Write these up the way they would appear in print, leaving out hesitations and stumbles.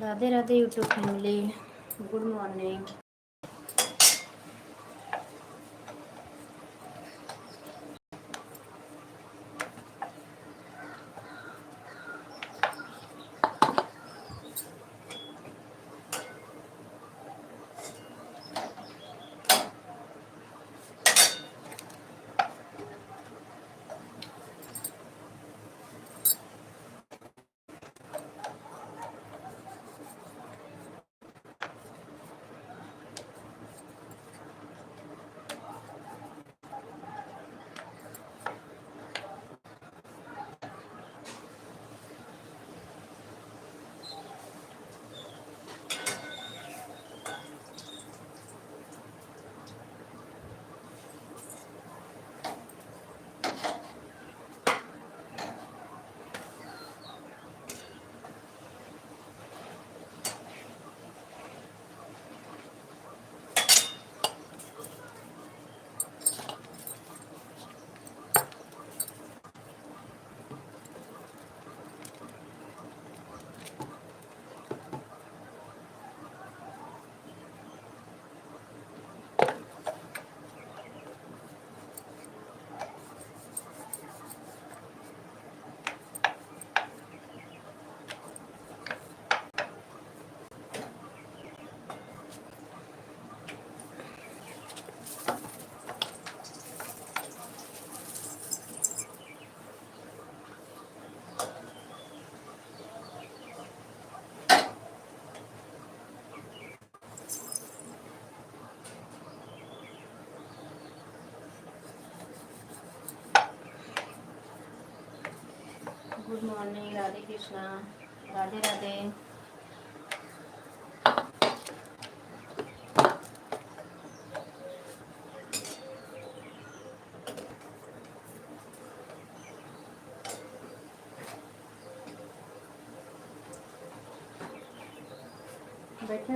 Radhe Radhe YouTube family, good morning. Good morning, Radhe Krishna, Radhe Radhe. बैठे।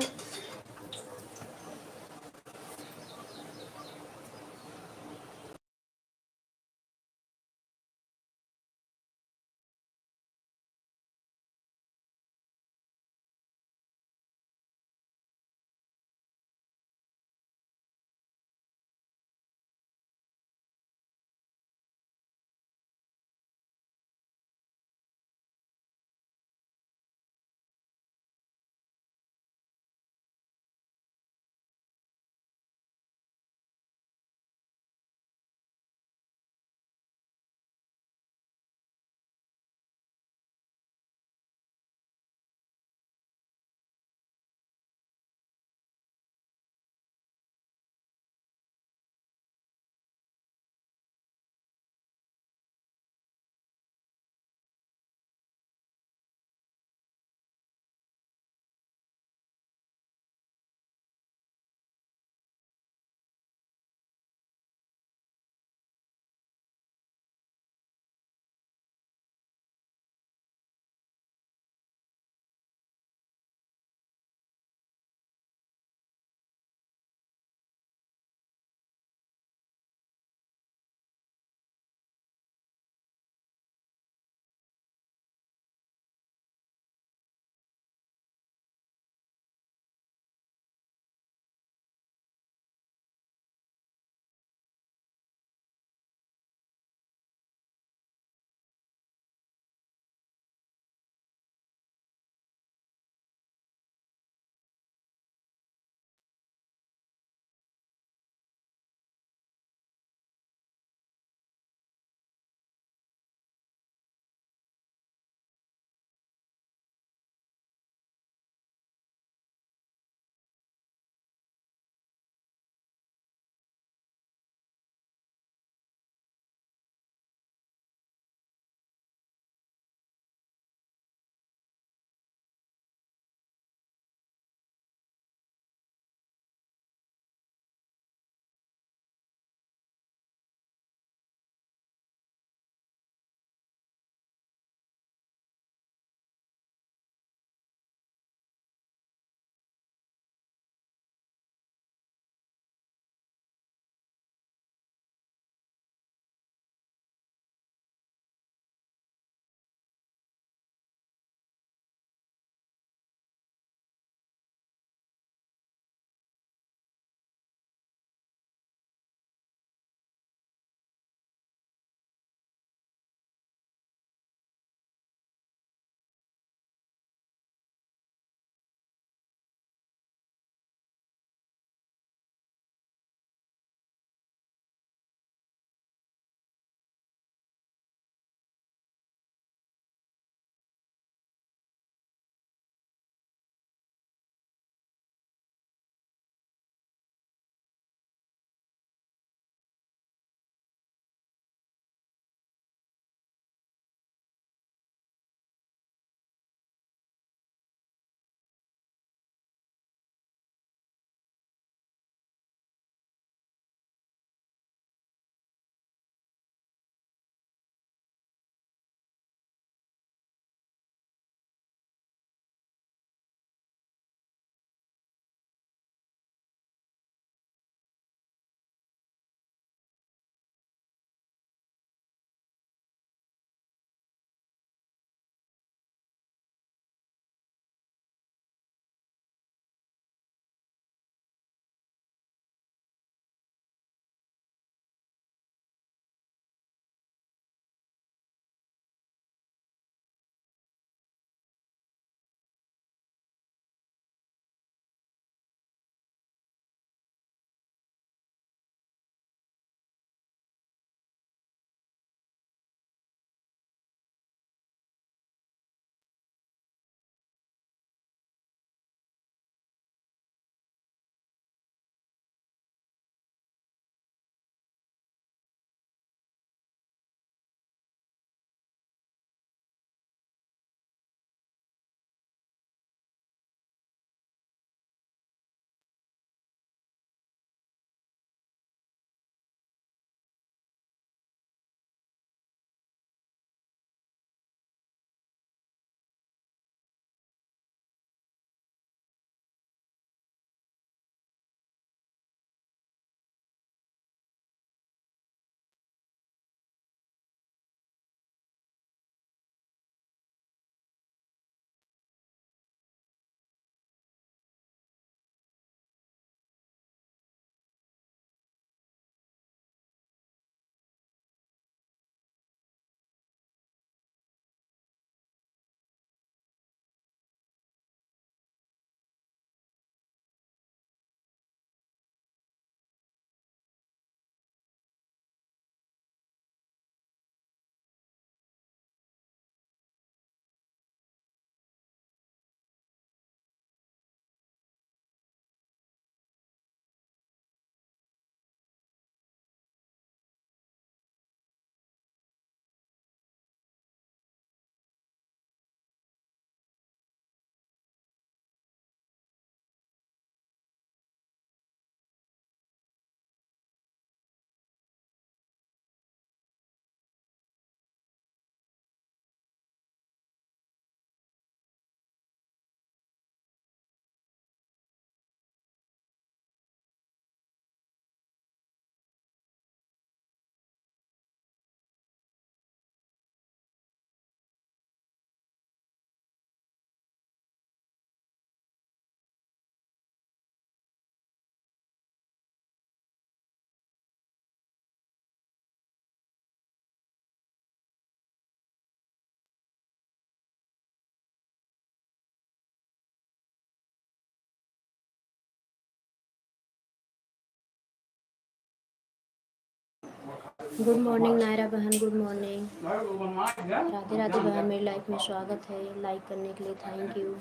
Good morning Naira बहन, good morning. Radhe Radhe बहन, मेरी लाइफ में स्वागत है। लाइक करने के लिए थैंक यू।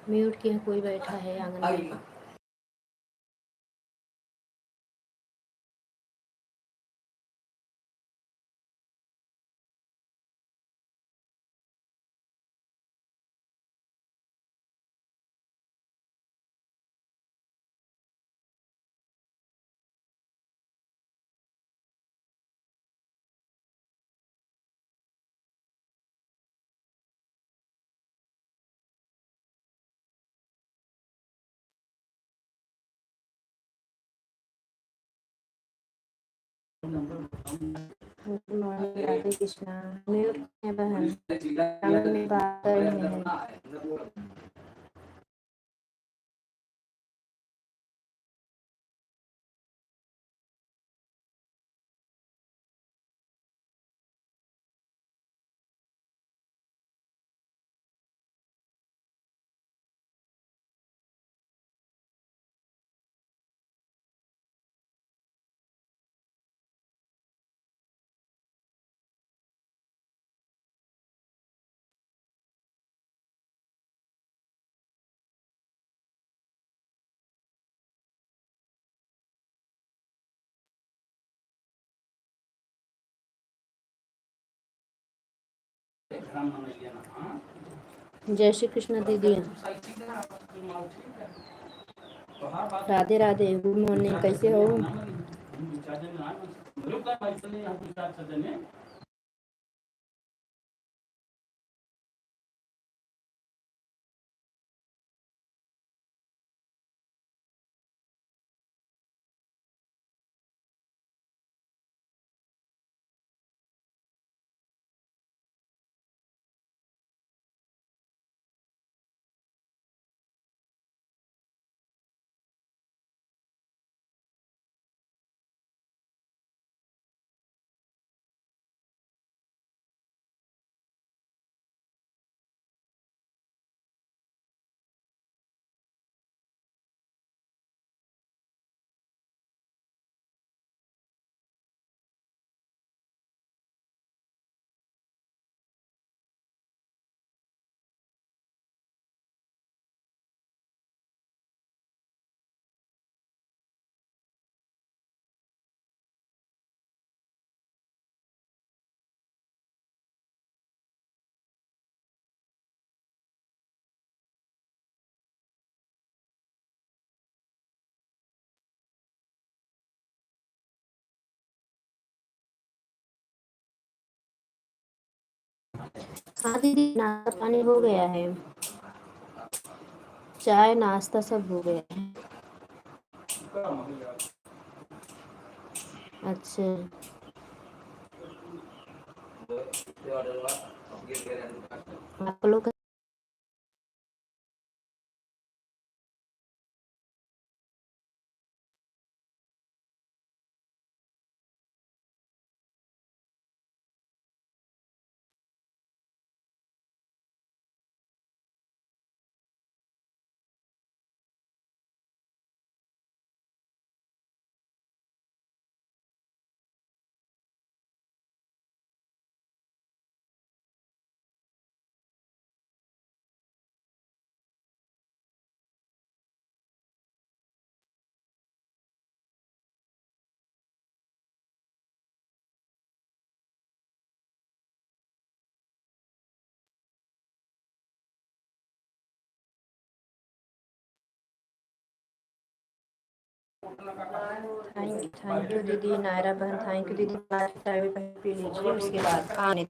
म्यूट किया, कोई बैठा है आंगन में। Good morning Radhe Krishna. Mute किया बहन, आंगन में बात कर रहे हैं। जय श्री कृष्ण दीदी। राधे राधे, गुड मॉर्निंग, कैसे हो? हाँ दीदी, नाश्ता पानी हो गया है। चाय नाश्ता सब हो गया है। अच्छा। आप लोग थैंक यू दीदी। नायरा बहन थैंक यू दीदी। चाय भी पी लीजिए, उसके बाद आने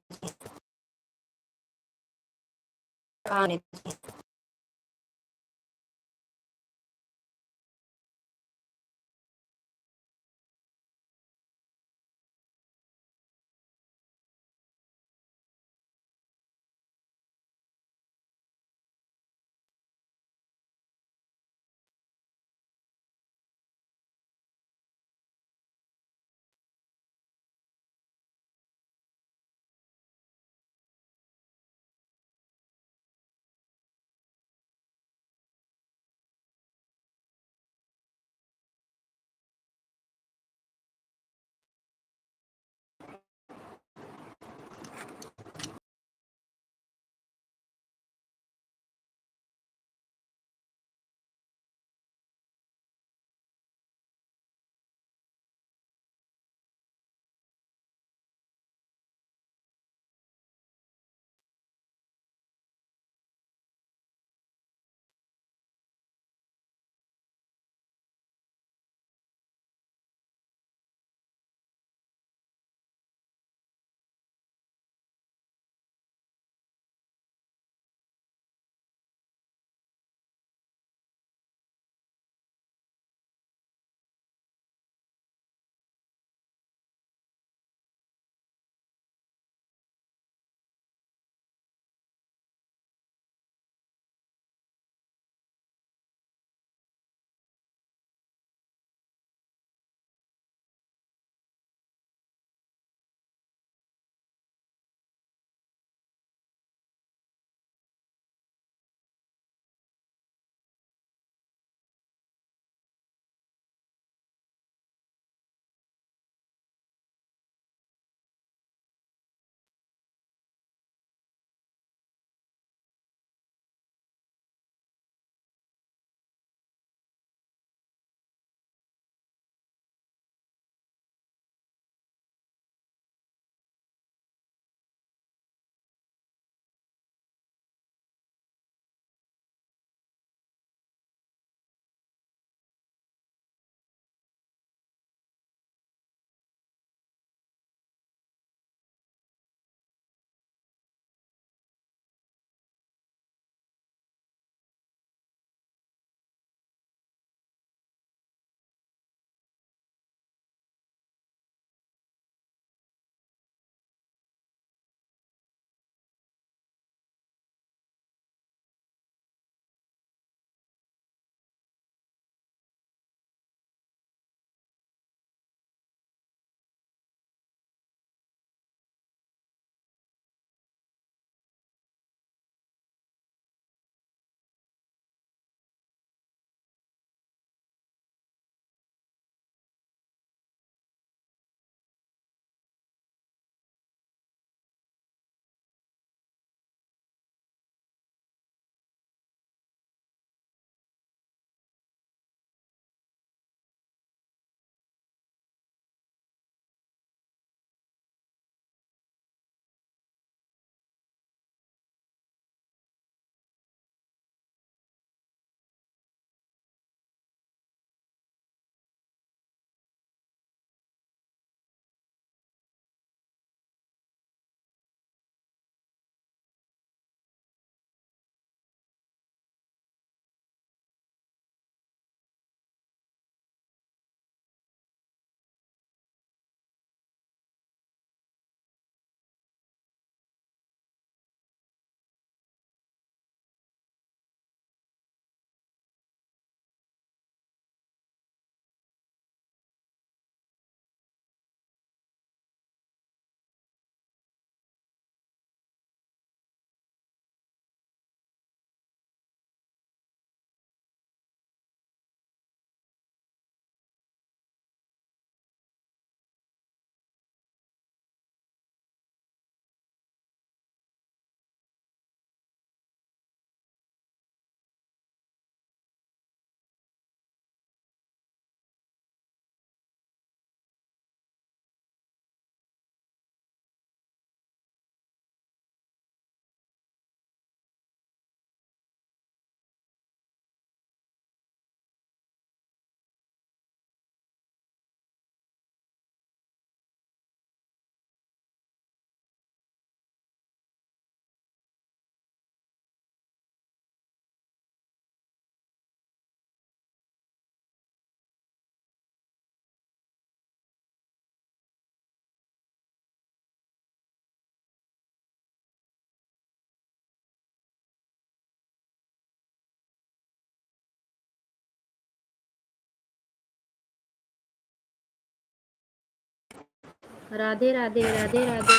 राधे राधे राधे राधे।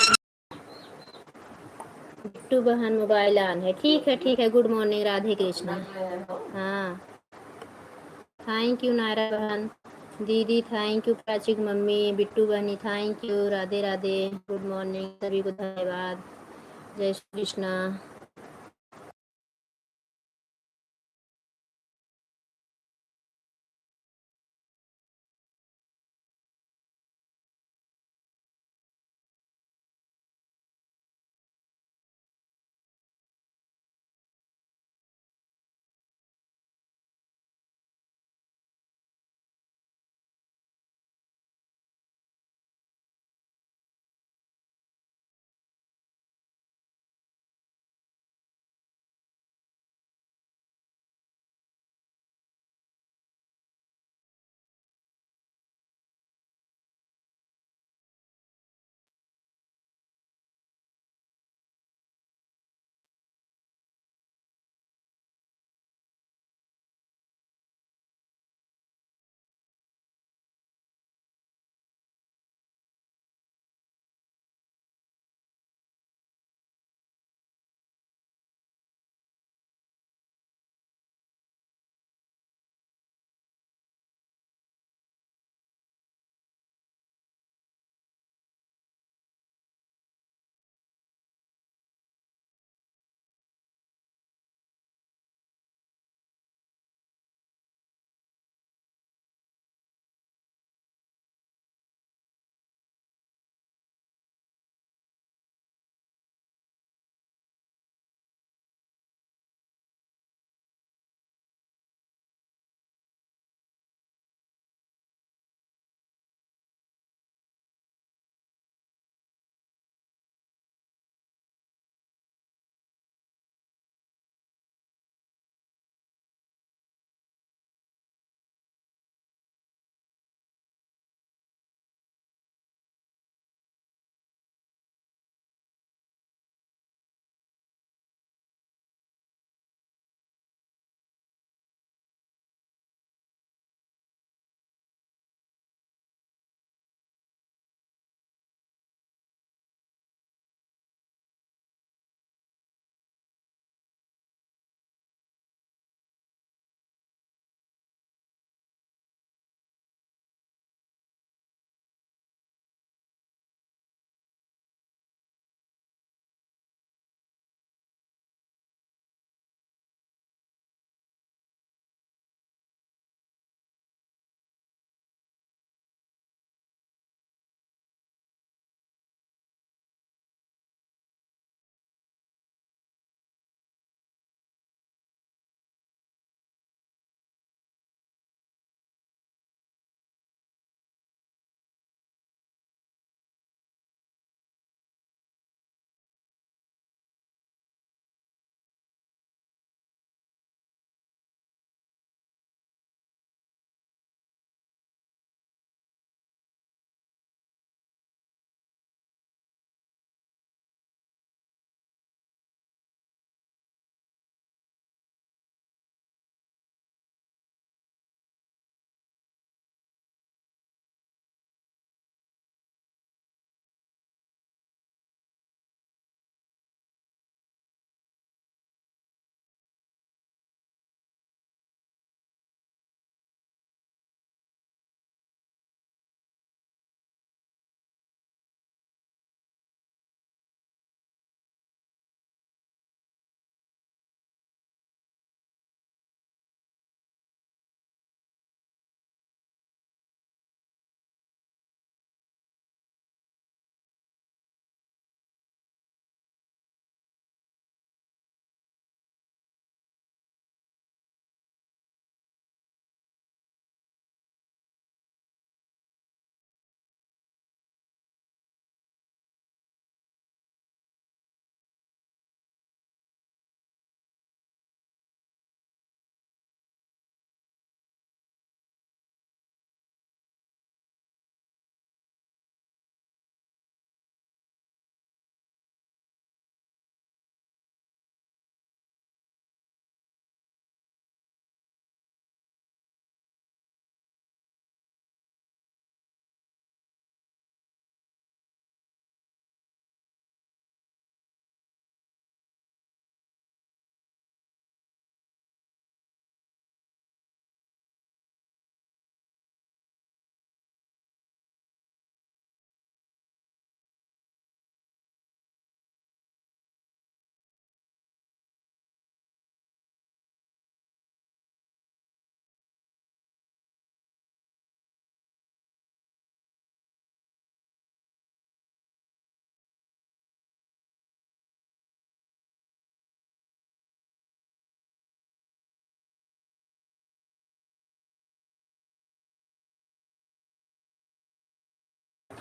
बिट्टू बहन मोबाइल ऑन है, ठीक है ठीक है। Good morning, Radhe Krishna. हाँ, थैंक यू नायरा बहन, दीदी थैंक यू, प्राची की मम्मी, बिट्टू बहनी thank you, Radhe Radhe, good morning सभी को धन्यवाद। जय श्री कृष्णा।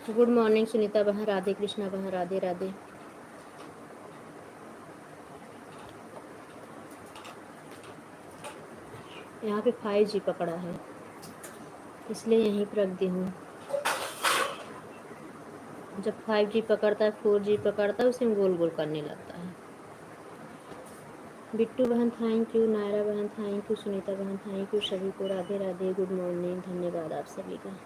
गुड मॉर्निंग सुनीता बहन, राधे कृष्णा बहन, राधे राधे। यहाँ पे 5G पकड़ा है, इसलिए यहीं पर रख दी हूँ। जब 5G पकड़ता है, 4G पकड़ता है, उसे गोल गोल करने लगता है। बिट्टू बहन थैंक यू, नायरा बहन थैंक यू, सुनीता बहन थैंक यू, सभी को राधे राधे, गुड मॉर्निंग, धन्यवाद आप सभी का।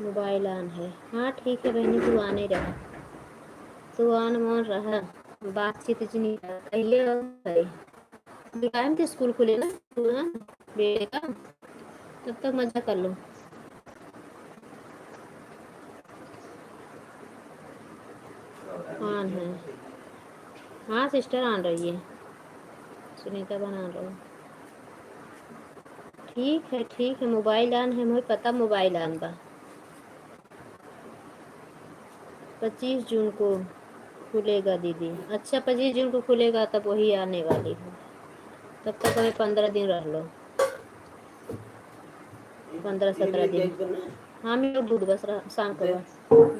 मोबाइल ऑन है, हाँ ठीक है बहनी, तू आने रहा, तू ऑन मान रहा, बातचीत इतनी कहिए टाइम तो स्कूल खुले ना तू, हाँ बेटे का, तब तक मजा कर लो। ऑन है, हाँ सिस्टर आन रही है, सुनीता बना रही। ठीक है, मोबाइल ऑन है, मुझे पता मोबाइल ऑन बा। 25 जून को खुलेगा दीदी। अच्छा 25 जून को खुलेगा, तब वही आने वाली हूँ, तब तक हमें 15 दिन रह लो, 15-17 दिन। हाँ मैं लोग दूध बस रहा शाम को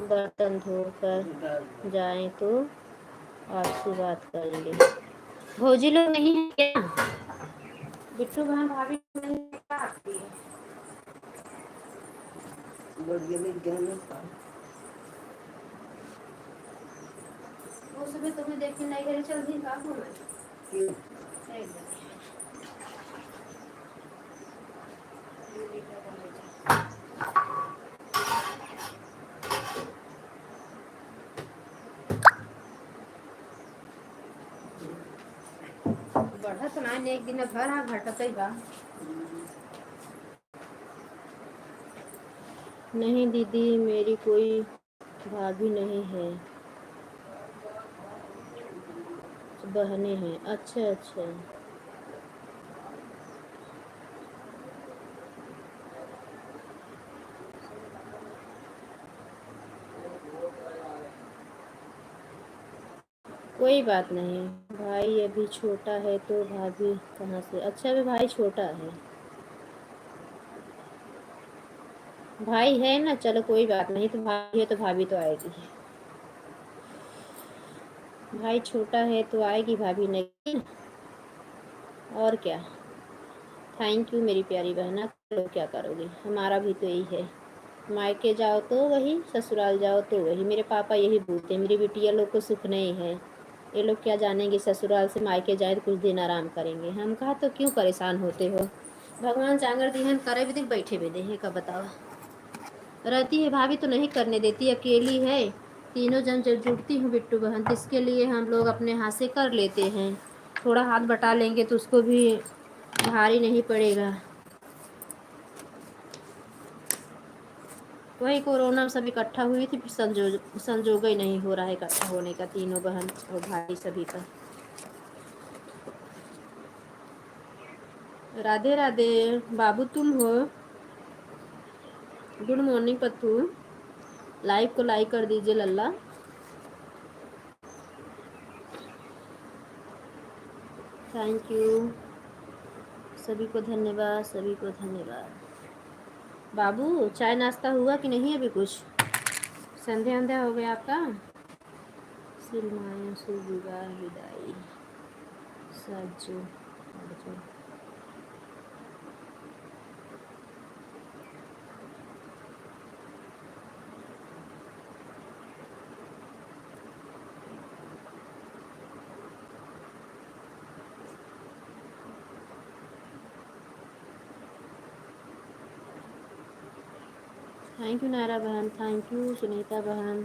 बर्तन धोकर जाएं तो आपसे बात करेंगे। भौजी लोग नहीं है क्या? बिट्टू बहन भाभी नहीं आती है। वो सुबह तुम्हें देख के नहीं घर चल दी का हूँ मैं। बढ़त ना एक दिन भर हाँ घटत ही बा। नहीं दीदी, मेरी कोई भाभी नहीं है, बहनें हैं। अच्छा अच्छा, कोई बात नहीं, भाई अभी छोटा है तो भाभी कहाँ से। अच्छा अभी भाई छोटा है, भाई है ना, चलो कोई बात नहीं, तो भाई है तो भाभी तो आएगी। भाई छोटा है तो आएगी भाभी, नहीं और क्या। थैंक यू मेरी प्यारी बहना, तो क्या करोगे, हमारा भी तो यही है, मायके जाओ तो वही, ससुराल जाओ तो वही। मेरे पापा यही बोलते हैं, मेरी बिटिया लोग को सुख नहीं है, ये लोग क्या जानेंगे, ससुराल से मायके जाए तो कुछ दिन आराम करेंगे। हम कहा तो क्यों परेशान होते हो, भगवान चांगर दिहन करे भी दिन बैठे भी दे का बताओ। रहती है भाभी तो नहीं करने देती, अकेली है, तीनों जन जब जुटती हूँ बिट्टू बहन, तो इसके लिए हम लोग अपने हाथ से कर लेते हैं, थोड़ा हाथ बटा लेंगे तो उसको भी भारी नहीं पड़ेगा। वही कोरोना में सब इकट्ठा हुई थी, फिर संजोग ही नहीं हो रहा है इकट्ठा होने का, तीनों बहन और भाई सभी का। राधे राधे बाबू, तुम हो? गुड मॉर्निंग पत्तू, लाइव को लाइक कर दीजिए लल्ला। थैंक यू, सभी को धन्यवाद, सभी को धन्यवाद। बाबू चाय नाश्ता हुआ कि नहीं अभी कुछ? संध्या अंध्या हो गया आपका? सिलमाया शुभ विवाह विदाई साजो अर्जुन। थैंक यू नायरा बहन, थैंक यू सुनीता बहन,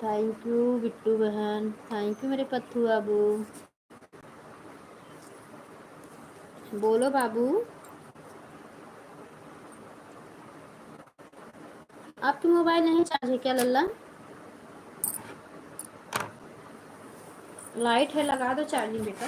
थैंक यू बिट्टू बहन, थैंक यू मेरे पत्थू बाबू। बोलो बाबू, आपकी मोबाइल नहीं चार्ज है क्या लल्ला? लाइट है, लगा दो चार्जिंग बेटा।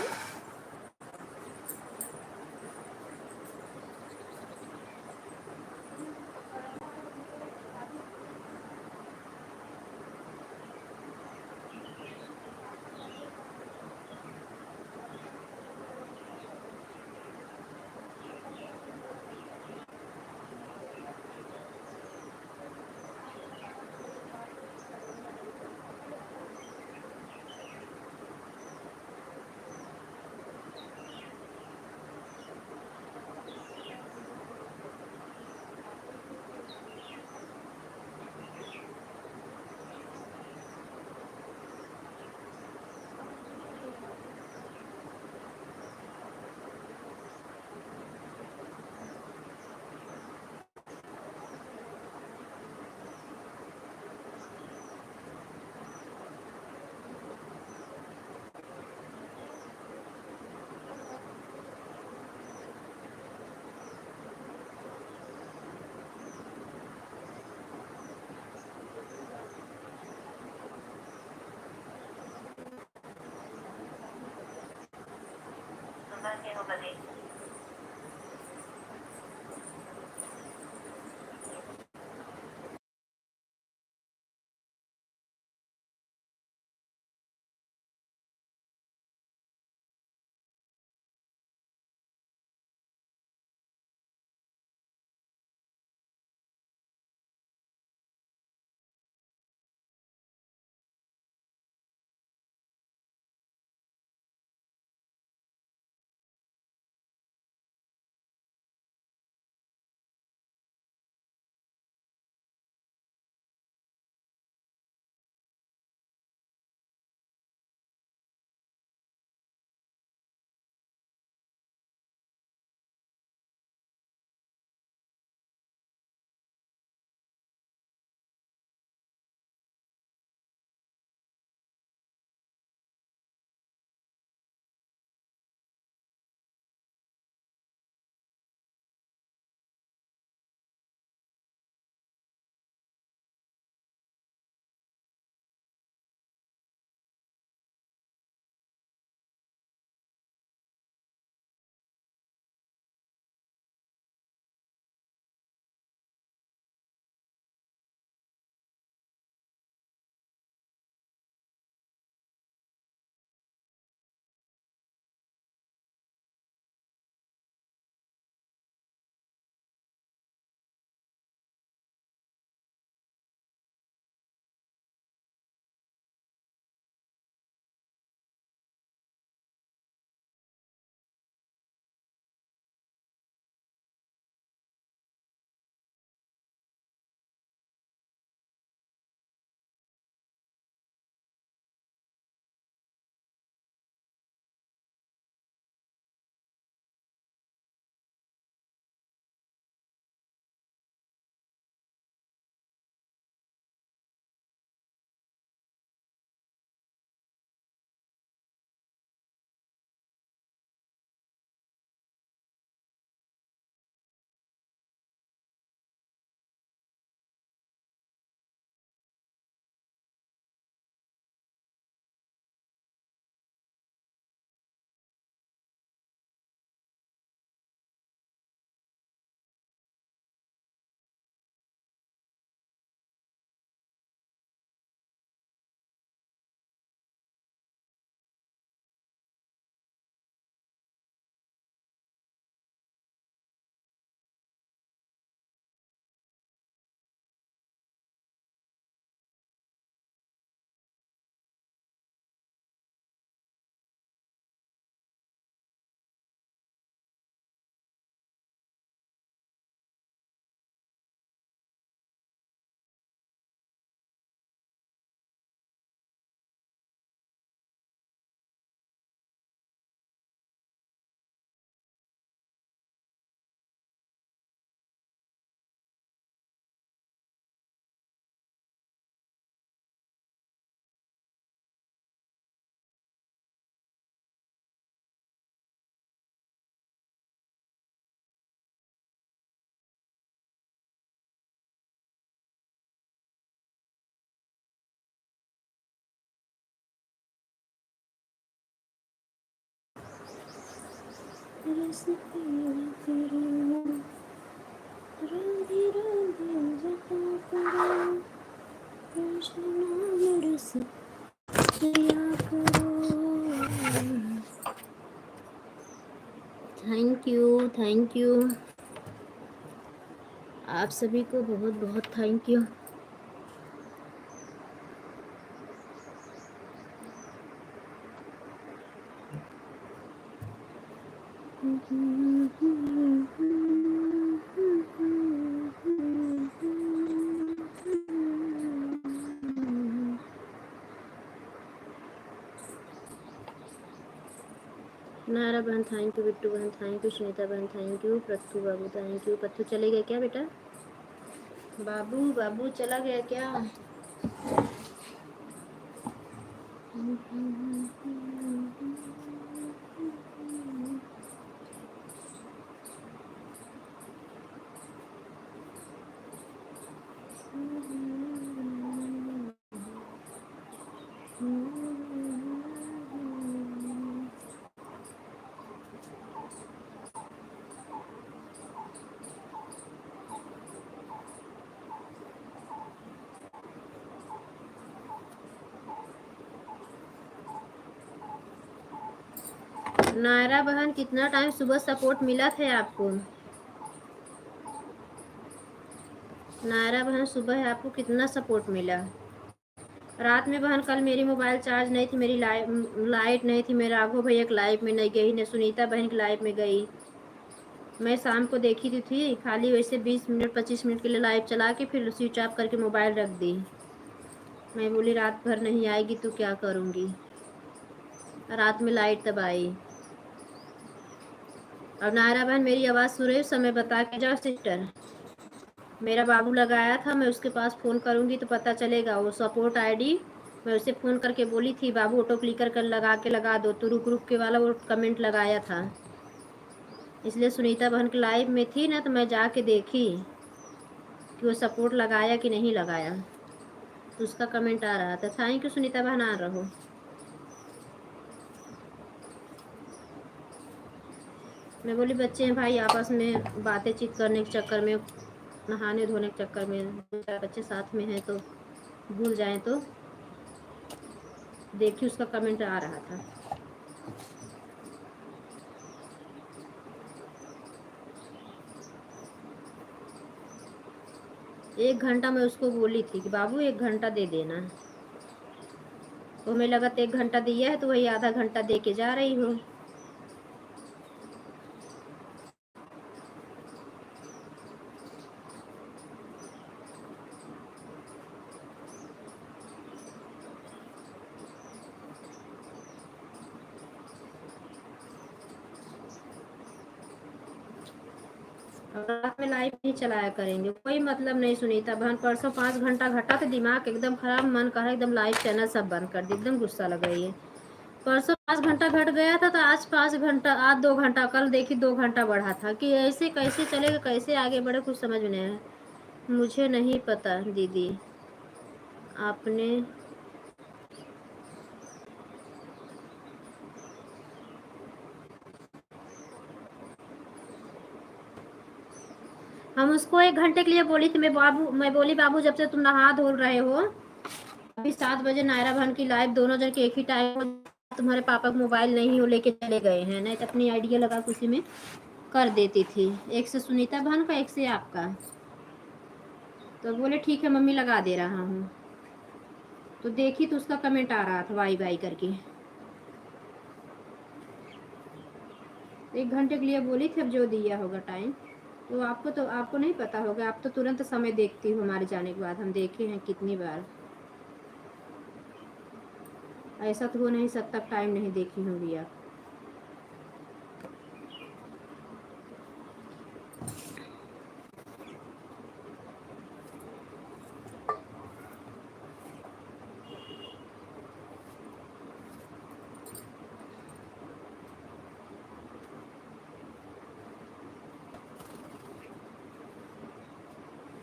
Thank you, thank you. आप सभी को बहुत बहुत थैंक यू। नारा बहन थैंक यू, बिट्टू बहन थैंक यू, सुनीता बहन थैंक यू, पत्थू बाबू थैंक यू। पत्थू चले गए क्या बेटा? बाबू बाबू चला गया क्या? नायरा बहन कितना टाइम सुबह सपोर्ट मिला थे आपको? नायरा बहन सुबह आपको कितना सपोर्ट मिला? रात में बहन कल मेरी मोबाइल चार्ज नहीं थी, मेरी लाइट नहीं थी, मैं राघव भैया की लाइव में नहीं गई, न सुनीता बहन की लाइव में गई। मैं शाम को देखी थी खाली वैसे 20 मिनट 25 मिनट के लिए लाइव चला के फिर स्विच ऑफ करके मोबाइल रख दी। मैं बोली रात भर नहीं आएगी तो क्या करूँगी। रात में लाइट तब आई। अब नायरा बहन मेरी आवाज़ सुन रही हो, समय बता के जाओ सिस्टर। मेरा बाबू लगाया था, मैं उसके पास फ़ोन करूँगी तो पता चलेगा। वो सपोर्ट आईडी मैं उसे फ़ोन करके बोली थी बाबू ऑटो क्लिकर कर लगा दो, तो रुक रुक के वाला वो कमेंट लगाया था। इसलिए सुनीता बहन की लाइव में थी ना, तो मैं जाके देखी कि वो सपोर्ट लगाया कि नहीं लगाया, तो उसका कमेंट आ रहा था। थैंक यू सुनीता बहन, आ रहो। मैं बोली बच्चे हैं भाई, आपस में बातें चीत करने के चक्कर में, नहाने धोने के चक्कर में दो चार बच्चे साथ में हैं तो भूल जाएं। तो देखिए उसका कमेंट आ रहा था। एक घंटा मैं उसको बोली थी कि बाबू 1 घंटा दे देना, तो हमें लगा 1 घंटा दिया है तो वही आधा घंटा दे के जा रही हो। रात में लाइव नहीं चलाया करेंगे, कोई मतलब नहीं सुनीता बहन। परसों 5 घंटा घटा तो दिमाग एकदम खराब, मन कहा एकदम लाइव चैनल सब बंद कर दी, एकदम गुस्सा लग रही है। परसों 5 घंटा घट गया था तो आज 5 घंटा, आज 2 घंटा, कल देखी 2 घंटा बढ़ा था। कि ऐसे कैसे चलेगा, कैसे आगे बढ़े, कुछ समझ में नहीं आया। मुझे नहीं पता दीदी, आपने हम उसको 1 घंटे के लिए बोली थी। मैं बोली बाबू जब से तुम नहा धो रहे हो, अभी 7 बजे नायरा बहन की लाइव, दोनों जन के एक ही टाइम, तुम्हारे पापा का मोबाइल नहीं हो लेके चले गए हैं, नहीं तो अपनी आइडिया लगा के उसी में कर देती थी। एक से सुनीता बहन का, एक से आपका। तो बोले ठीक है मम्मी लगा दे रहा हूँ। तो देखी तो उसका कमेंट आ रहा था वाई वाई करके। 1 घंटे के लिए बोली थी, अब जो दिया होगा टाइम। तो आपको नहीं पता होगा, आप तो तुरंत समय देखती हो हमारे जाने के बाद। हम देखे हैं कितनी बार, ऐसा तो हो नहीं सकता टाइम नहीं देखी होंगी आप।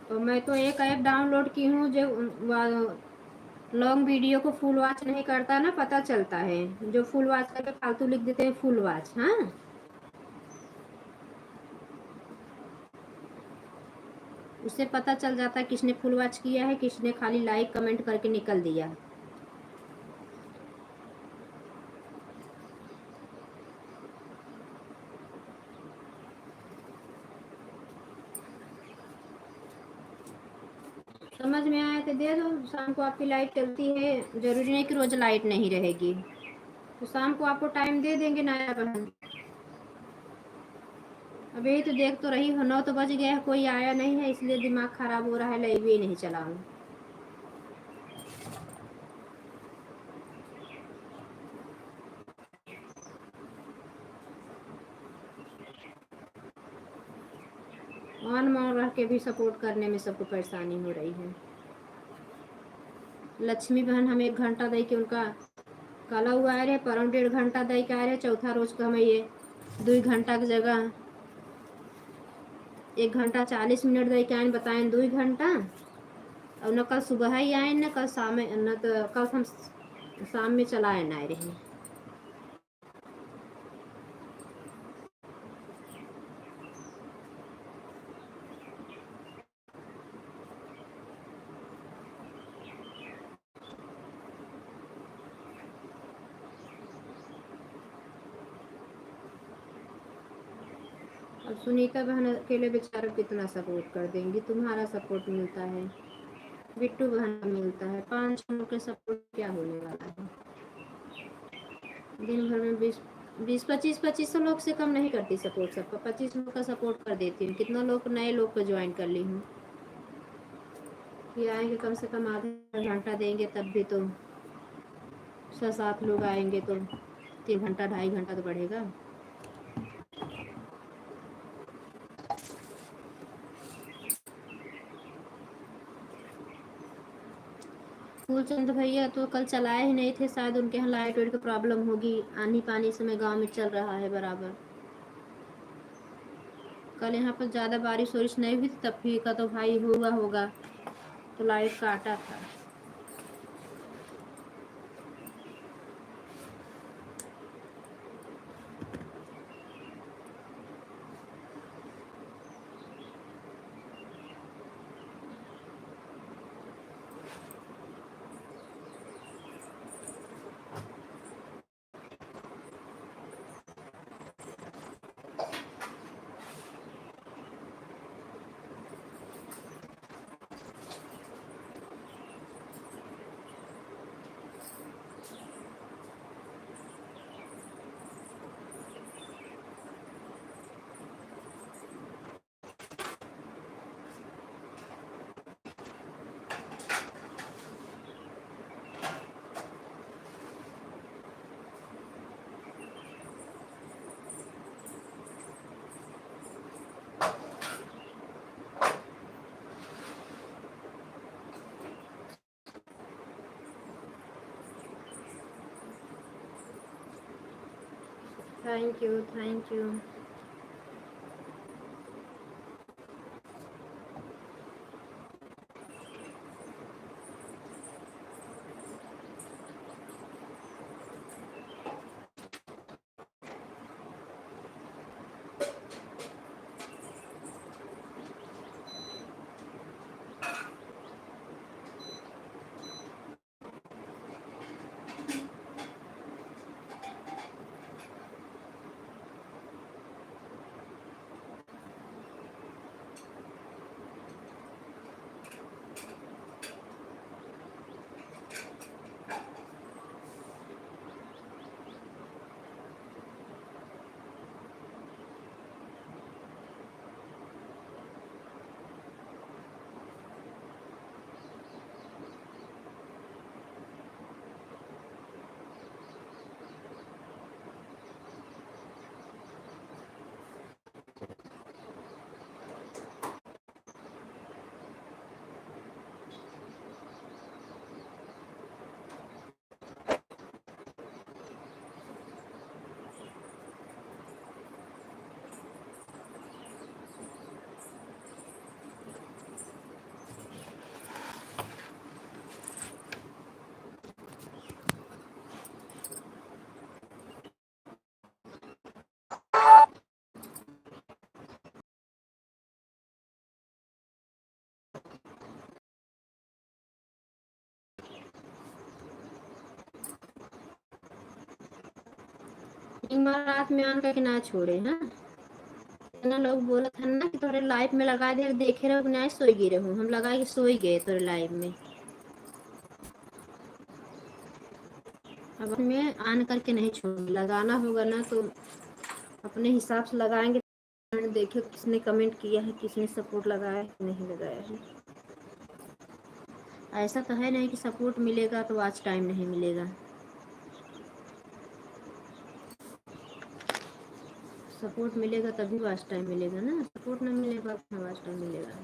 तो मैं तो एक ऐप डाउनलोड की हूँ जो लॉन्ग वीडियो को फुल वॉच नहीं करता ना, पता चलता है। जो फुल वॉच करके फालतू लिख देते हैं फुल वॉच, हाँ, उससे पता चल जाता है किसने फुल वॉच किया है, किसने खाली लाइक कमेंट करके निकल दिया। समझ में आया तो दे दो। शाम को आपकी लाइट चलती है, जरूरी नहीं कि रोज लाइट नहीं रहेगी, तो शाम को आपको टाइम दे देंगे नाया बहन। अभी तो देख तो रही हो 9 तो बज गया है, कोई आया नहीं है, इसलिए दिमाग खराब हो रहा है, लाइव ही नहीं चलाऊं। ऑन मॉन रह के भी सपोर्ट करने में सबको परेशानी हो रही है। लक्ष्मी बहन हम 1 घंटा दे के उनका कल हुआ रहे, पर 1.5 घंटा दे के आए रहे। चौथा रोज का हमें ये 2 घंटा की जगह 1 घंटा 40 मिनट दे के आए, बताएं 2 घंटा। और न कल सुबह ही आए, न कल शाम में, न तो कल हम शाम में चलाए ना आए रहे। और सुनीता बहन अकेले बेचारे कितना सपोर्ट कर देंगी, तुम्हारा सपोर्ट मिलता है, बिट्टू बहन का मिलता है, 5 लोग के सपोर्ट क्या होने वाला है। दिन भर में 20-25 लोग से कम नहीं करती सपोर्ट, सबका 25 लोग का सपोर्ट कर देती हूँ। कितना लोग नए लोग को ज्वाइन कर ली हूँ, ये आएंगे कम से कम आधा घंटा देंगे, तब भी तो 6-7 लोग आएंगे तो 3 घंटा 2.5 घंटा तो बढ़ेगा। फूलचंद भैया तो कल चलाए ही नहीं थे, शायद उनके यहाँ लाइट वाइट की प्रॉब्लम होगी, आंधी पानी समय गांव में चल रहा है बराबर। कल यहाँ पर ज़्यादा बारिश वारिश नहीं हुई थी, तब भी का तो भाई हुआ होगा तो लाइट काटा था। Thank you, thank you. रात में आन करके ना छोड़े, हाँ इतना लोग बोला था ना कि तोरे लाइव में लगा दे, देखे रहो ना सोई गिरे हूँ, हम लगा के सोई गए तोरे लाइव में। अब मैं आन करके नहीं छोड़, लगाना होगा ना तो अपने हिसाब से लगाएंगे। देखिए किसने कमेंट किया है, किसने सपोर्ट लगाया है नहीं लगाया है। ऐसा तो है नहीं कि सपोर्ट मिलेगा तो आज टाइम नहीं मिलेगा, सपोर्ट मिलेगा तभी वाच टाइम मिलेगा ना, सपोर्ट नहीं मिलेगा तो वाच टाइम मिलेगा।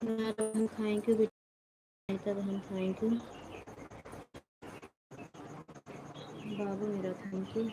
बहन थैंक यू बेटा, बहन थैंक यू, बाबू मेरा थैंक यू।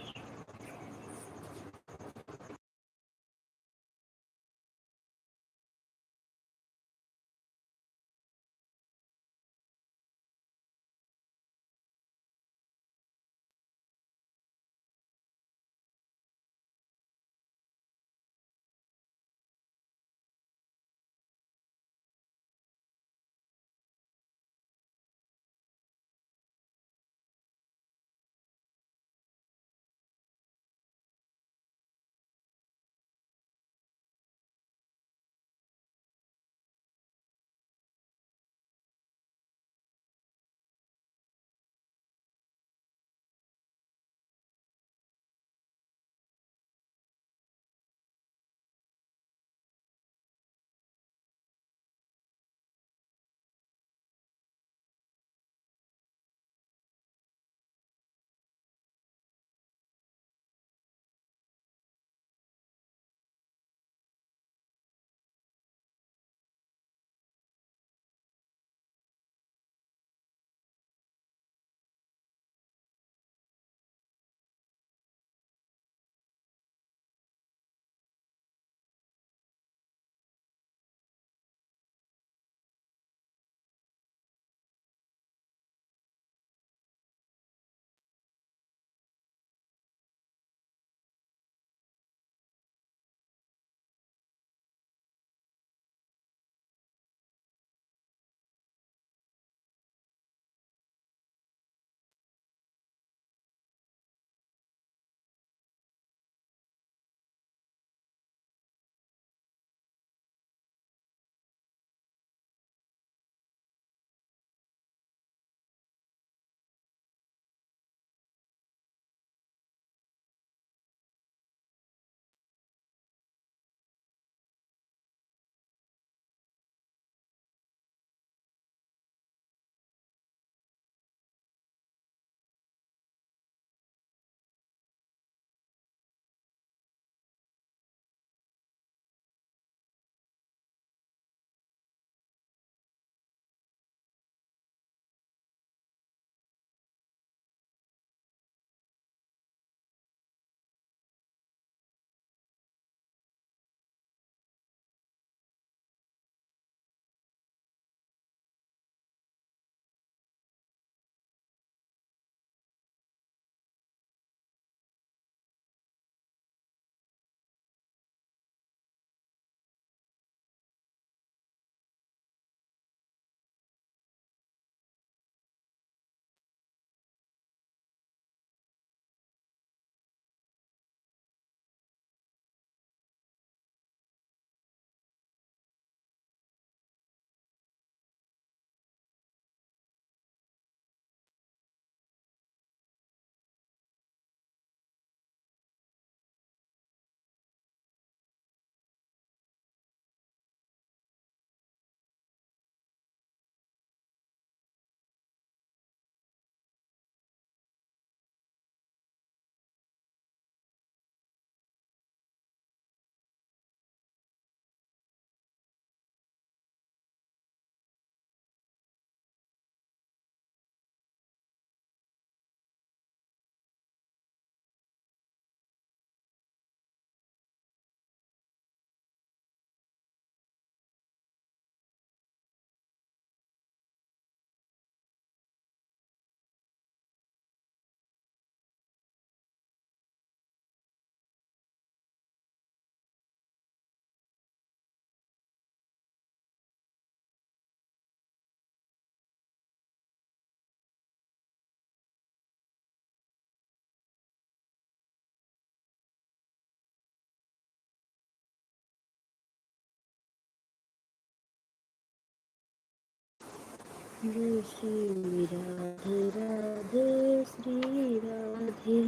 जय श्री राधे राधे श्री राधे।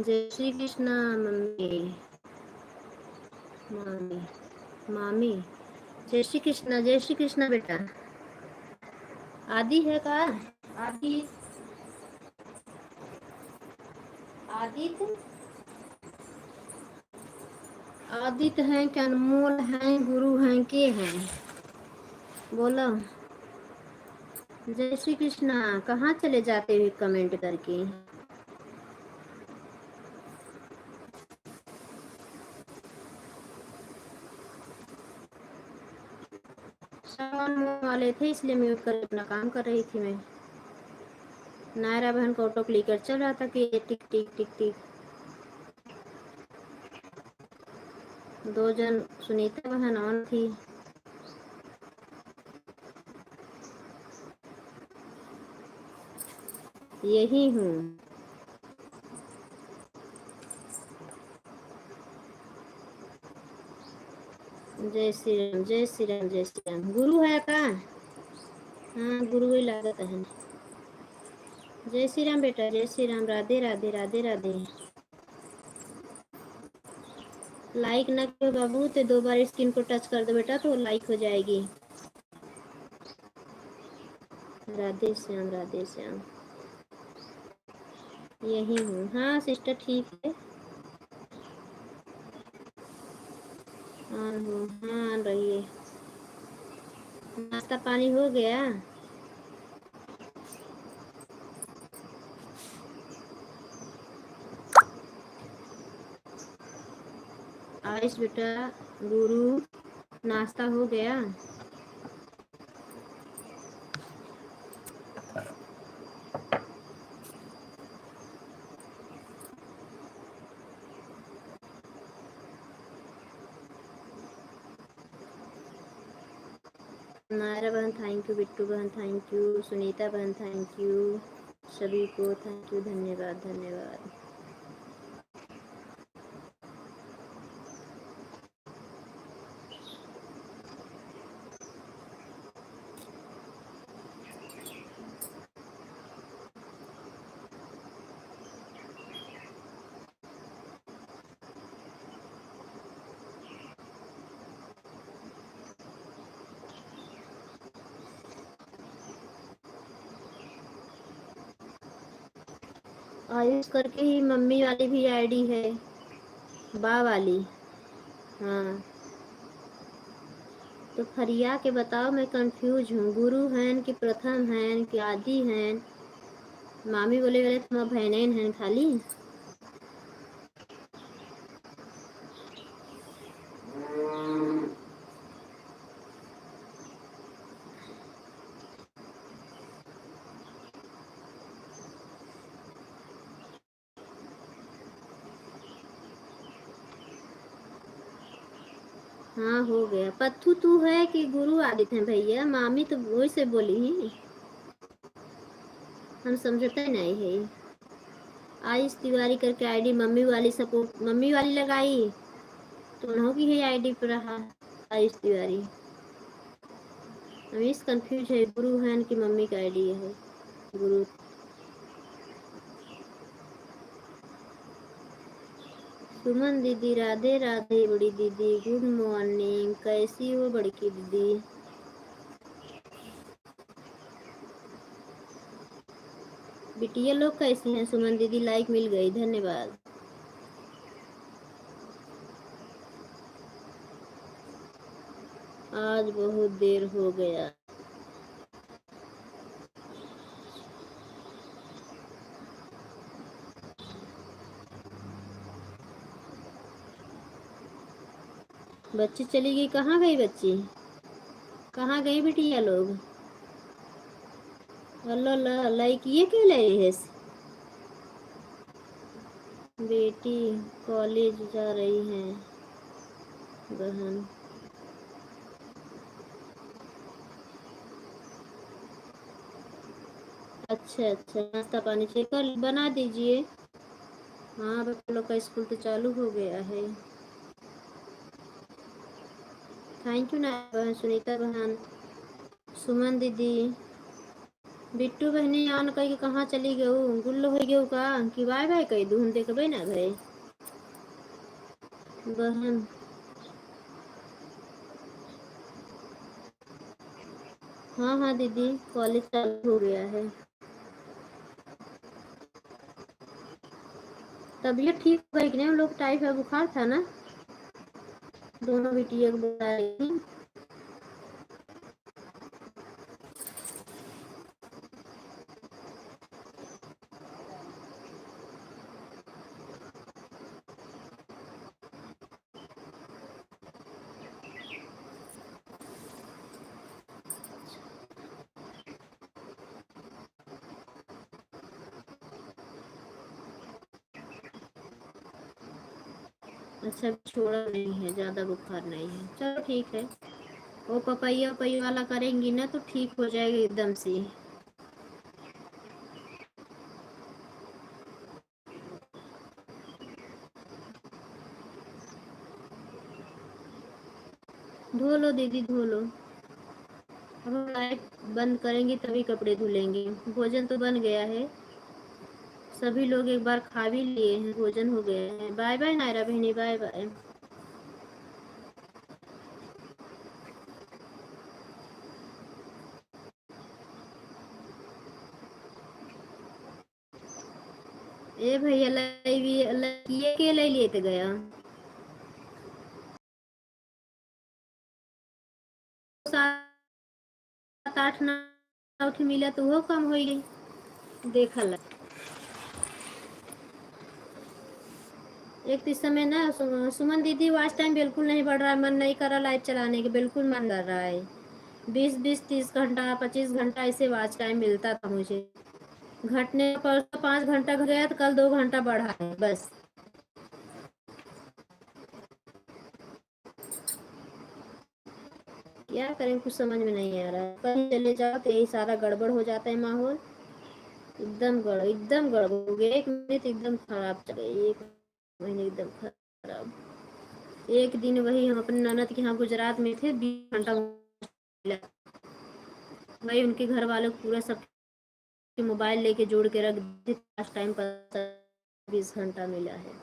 जय श्री कृष्णा मम्मी, मामी, मामी। जय श्री कृष्णा, जय श्री कृष्णा बेटा। आदि है का? आदि, आदित्य, आदित्य हैं कि अनमोल हैं, गुरु हैं, के हैं? बोलो। जय श्री कृष्णा। कहाँ चले जाते हुए कमेंट करके? सामान वाले थे इसलिए म्यूट कर अपना काम कर रही थी मैं। नायरा बहन को ऑटो क्लिकर चल रहा था कि टिक टिक टिक टिक। 2 जन सुनीता बहन ऑन थी। यही हूँ। जय श्री राम जय श्री राम जय श्री राम। गुरु है का? हाँ गुरु ही लागत है। जय श्री राम बेटा जय श्री राम। राधे राधे राधे राधे। लाइक ना करो बाबू तो 2 बार स्क्रीन को टच कर दो बेटा तो लाइक हो जाएगी। राधे श्याम राधे श्याम। यही हूँ। हाँ सिस्टर ठीक है। ऑन हो। हाँ ऑन रही है। नाश्ता पानी हो गया? आयुष बेटा गुरु नाश्ता हो गया? नायरा बहन थैंक यू। बिट्टू बहन थैंक यू। सुनीता बहन थैंक यू। सभी को थैंक यू। धन्यवाद धन्यवाद। आयुष करके ही मम्मी वाली भी आईडी है। बा वाली। हाँ तो फरिया के बताओ। मैं कंफ्यूज हूँ। गुरु हैं कि प्रथम हैं कि आदि हैं? मामी बोले गए तुम बहनेन हैं खाली। हाँ हो गया। पत्थू तू है कि गुरु आदित्य है भैया? मामी तो वही से बोली ही। हम समझते नहीं है। आयुष तिवारी करके आईडी मम्मी वाली सपोर्ट मम्मी वाली लगाई तो उन्हों की ही आईडी पर रहा आयुष तिवारी। अमीश कंफ्यूज है। गुरु है कि मम्मी का आईडी है? गुरु। सुमन दीदी राधे राधे। बड़ी दीदी गुड मॉर्निंग। कैसी हो बड़की दीदी? बिटिया लोग कैसे हैं? सुमन दीदी लाइक मिल गई धन्यवाद। आज बहुत देर हो गया। बच्ची चली गई? कहाँ गई बच्ची? कहाँ गई बिटिया लोग? अल्लाह लाइक ये क्यों ले है? बेटी कॉलेज जा रही है बहन। अच्छा अच्छा नाश्ता पानी चेकर बना दीजिए। हाँ बच्चे लोग का स्कूल तो चालू हो गया है। थैंक यू ना बहन सुनीता बहन सुमन दीदी। बिट्टू बहनी आन कही के कहाँ चली गऊ? गुल्लो हो गऊ का कि बाय बाय कही दू? हम देखबे ना घरे बहन। हाँ हाँ दीदी कॉलेज चालू हो गया है। तबीयत ठीक हो गई कि नहीं? हम लोग टाइफाइड बुखार था ना दोनों बिटिया को बुला रही थी। अच्छा छोड़ा नहीं है, ज़्यादा बुखार नहीं है, चलो ठीक है। वो पपैया वपैया वाला करेंगी ना तो ठीक हो जाएगी एकदम से। धो लो दीदी धो लो। अब हम लाइट बंद करेंगी तभी कपड़े धुलेंगे। भोजन तो बन गया है, सभी लोग एक बार खा भी लिए हैं, भोजन हो गया है। बाय बाय नायरा बहनी, बाय बाय। ए भैया लई ये के ले लिए गया 7 8 9 मिला तो वो कम हो गई। देखल एक तो इस समय ना सुमन दीदी वॉच टाइम बिल्कुल नहीं बढ़ रहा है, मन नहीं कर रहा लाइट चलाने के, बिल्कुल मन कर रहा है। 20 20 30 घंटा 25 घंटा ऐसे वॉच टाइम मिलता था मुझे। घटने पर 5 घंटा गया तो कल 2 घंटा बढ़ा है बस। क्या करें कुछ समझ में नहीं आ रहा है, कहीं चले जाओ तो यही सारा गड़बड़ हो जाता है माहौल। एकदम गड़बड़ हो गया, 1 महीने तो एकदम खराब चले, 1 महीने एकदम खराब। एक दिन वही हम अपने ननद के यहाँ गुजरात में थे, 20 घंटा मिला। वही उनके घर वालों को पूरा सब मोबाइल लेके जोड़ के रख दिए, लास्ट टाइम पर 20 घंटा मिला है।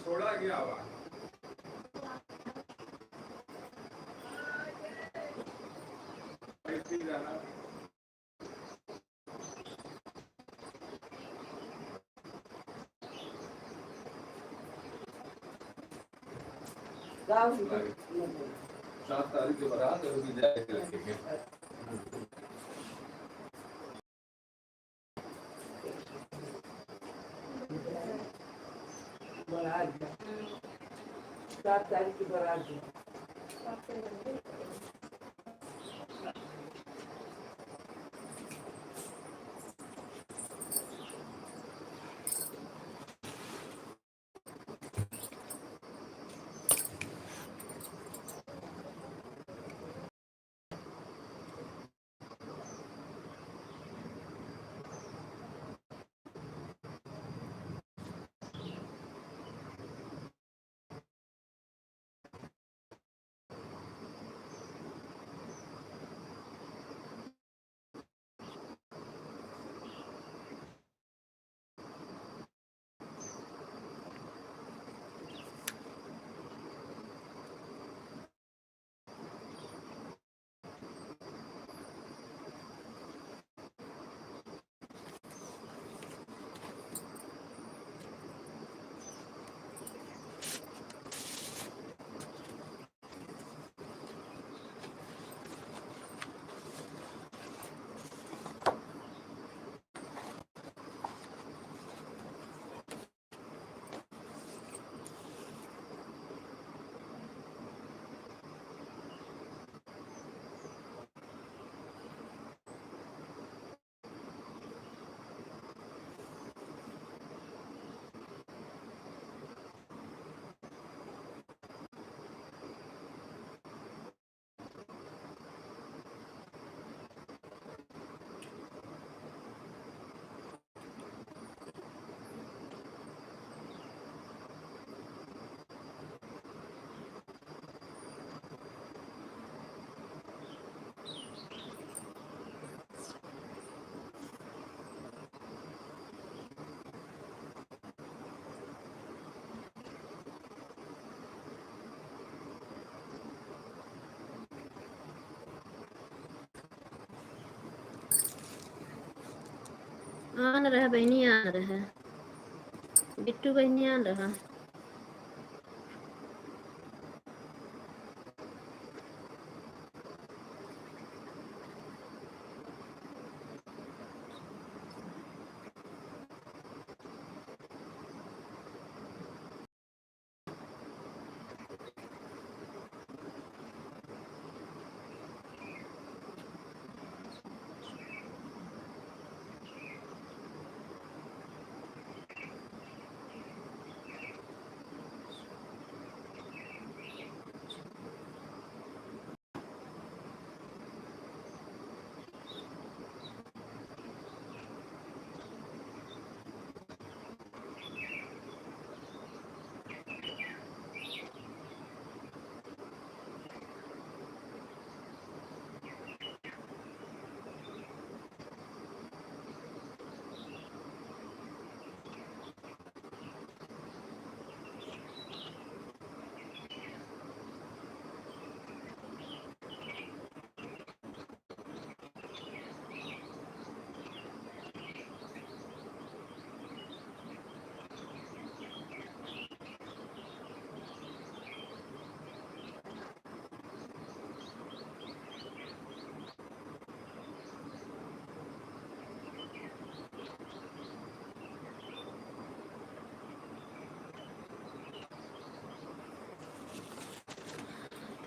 छोड़ा गया हुआ 7 तारीख के बाद रखेंगे। बारात 7 तारीख की बारात है। आन रहा बहनी, आन रहा बिट्टू बहनी, आन रहा।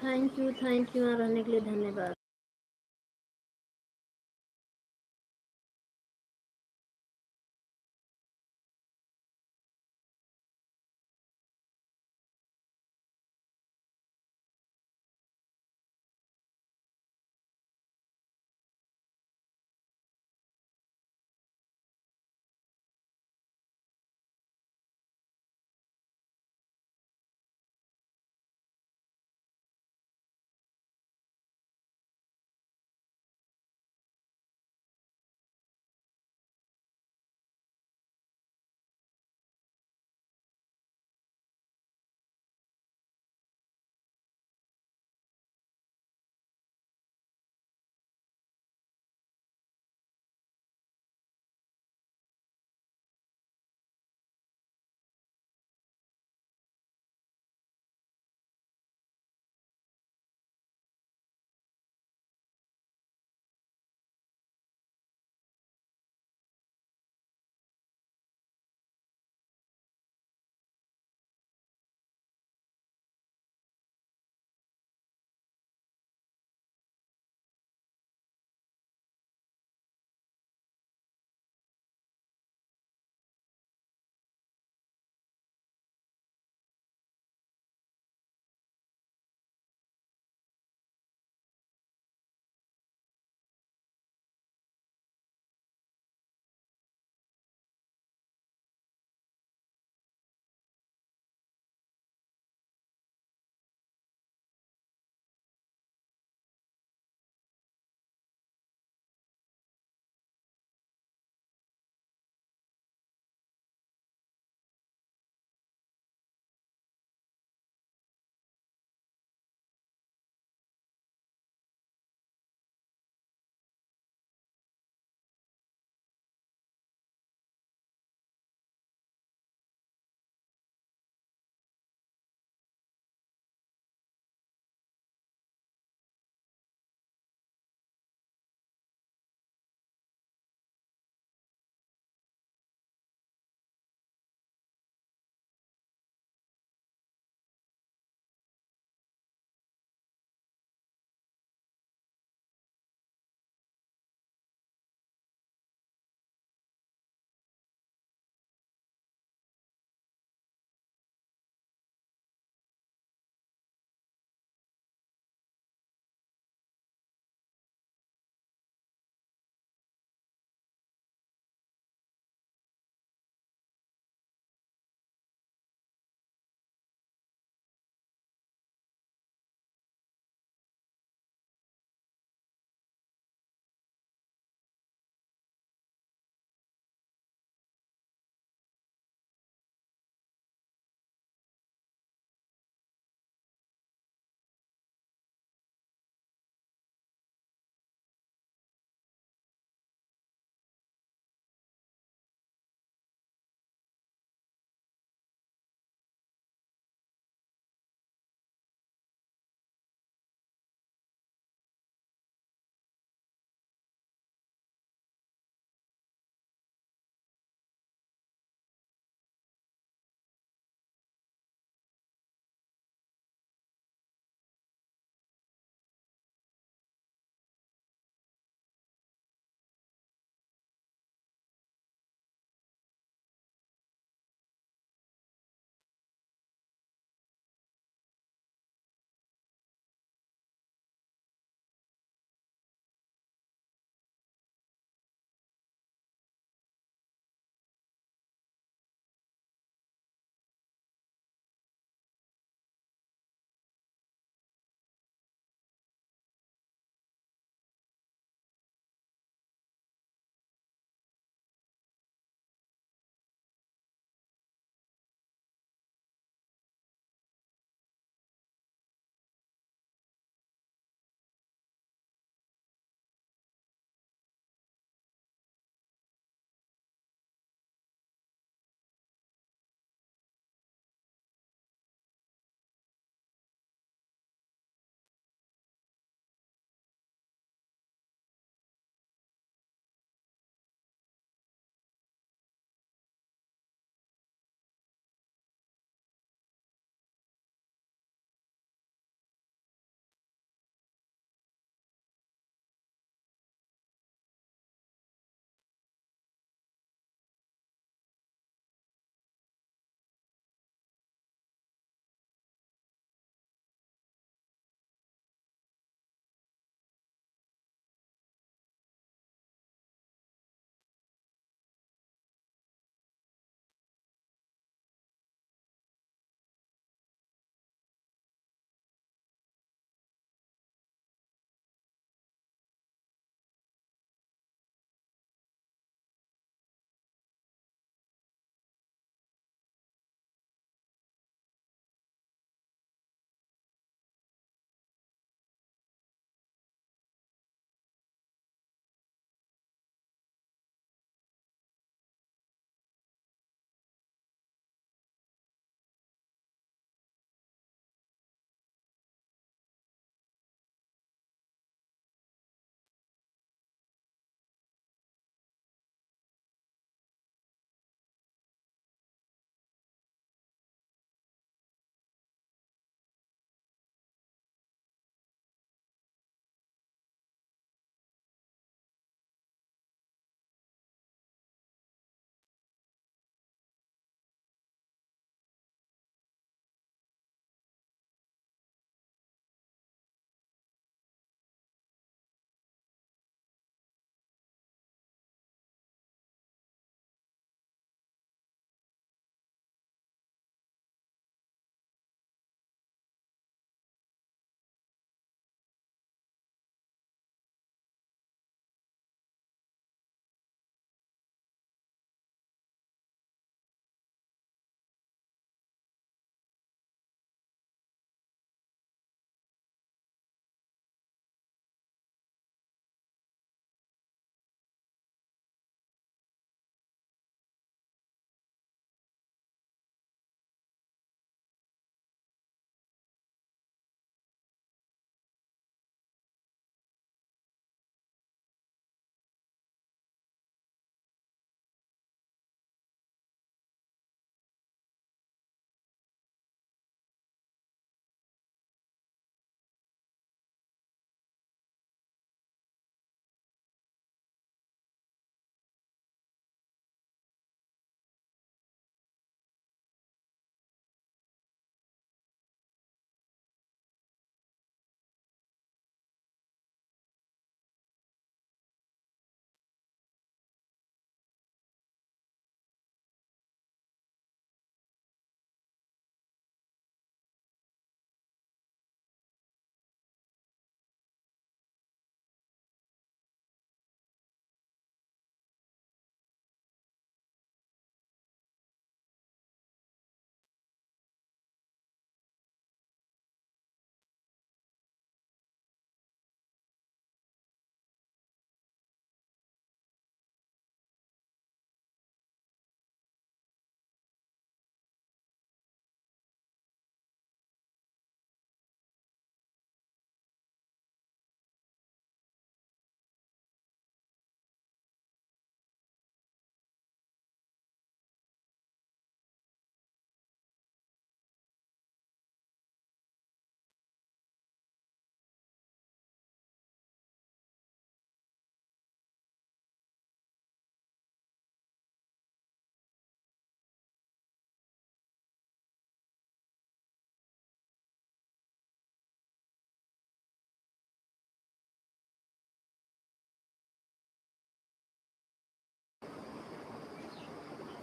थैंक यू यहाँ रहने के लिए धन्यवाद।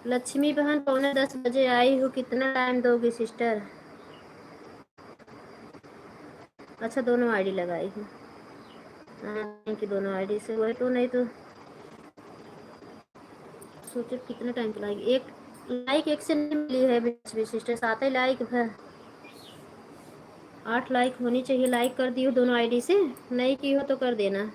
लक्ष्मी बहन 9:45 आई हूँ, कितना टाइम दोगी सिस्टर? अच्छा, दोनों आईडी लगाई हूँ। हाँ, कि दोनों आईडी से वही तो, नहीं तो सोचे कितना टाइम चलाएगी। एक लाइक एक से नहीं मिली है बीच में सिस्टर, 7 ही लाइक है। 8 लाइक होनी चाहिए। लाइक कर दी हो दोनों आईडी से, नहीं की हो तो कर देना।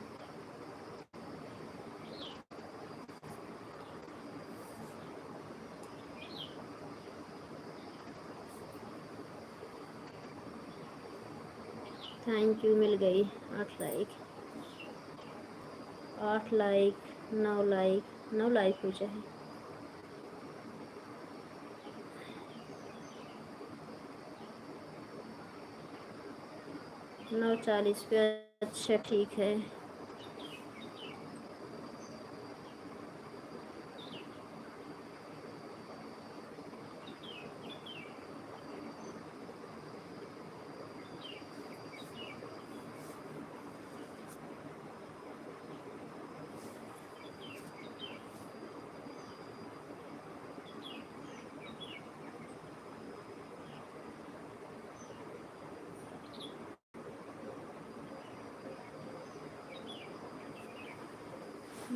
थैंक यू, मिल गई 8 लाइक। 8 लाइक, 9 लाइक, 9 लाइक हो जाए। 9:40 पे। अच्छा ठीक है।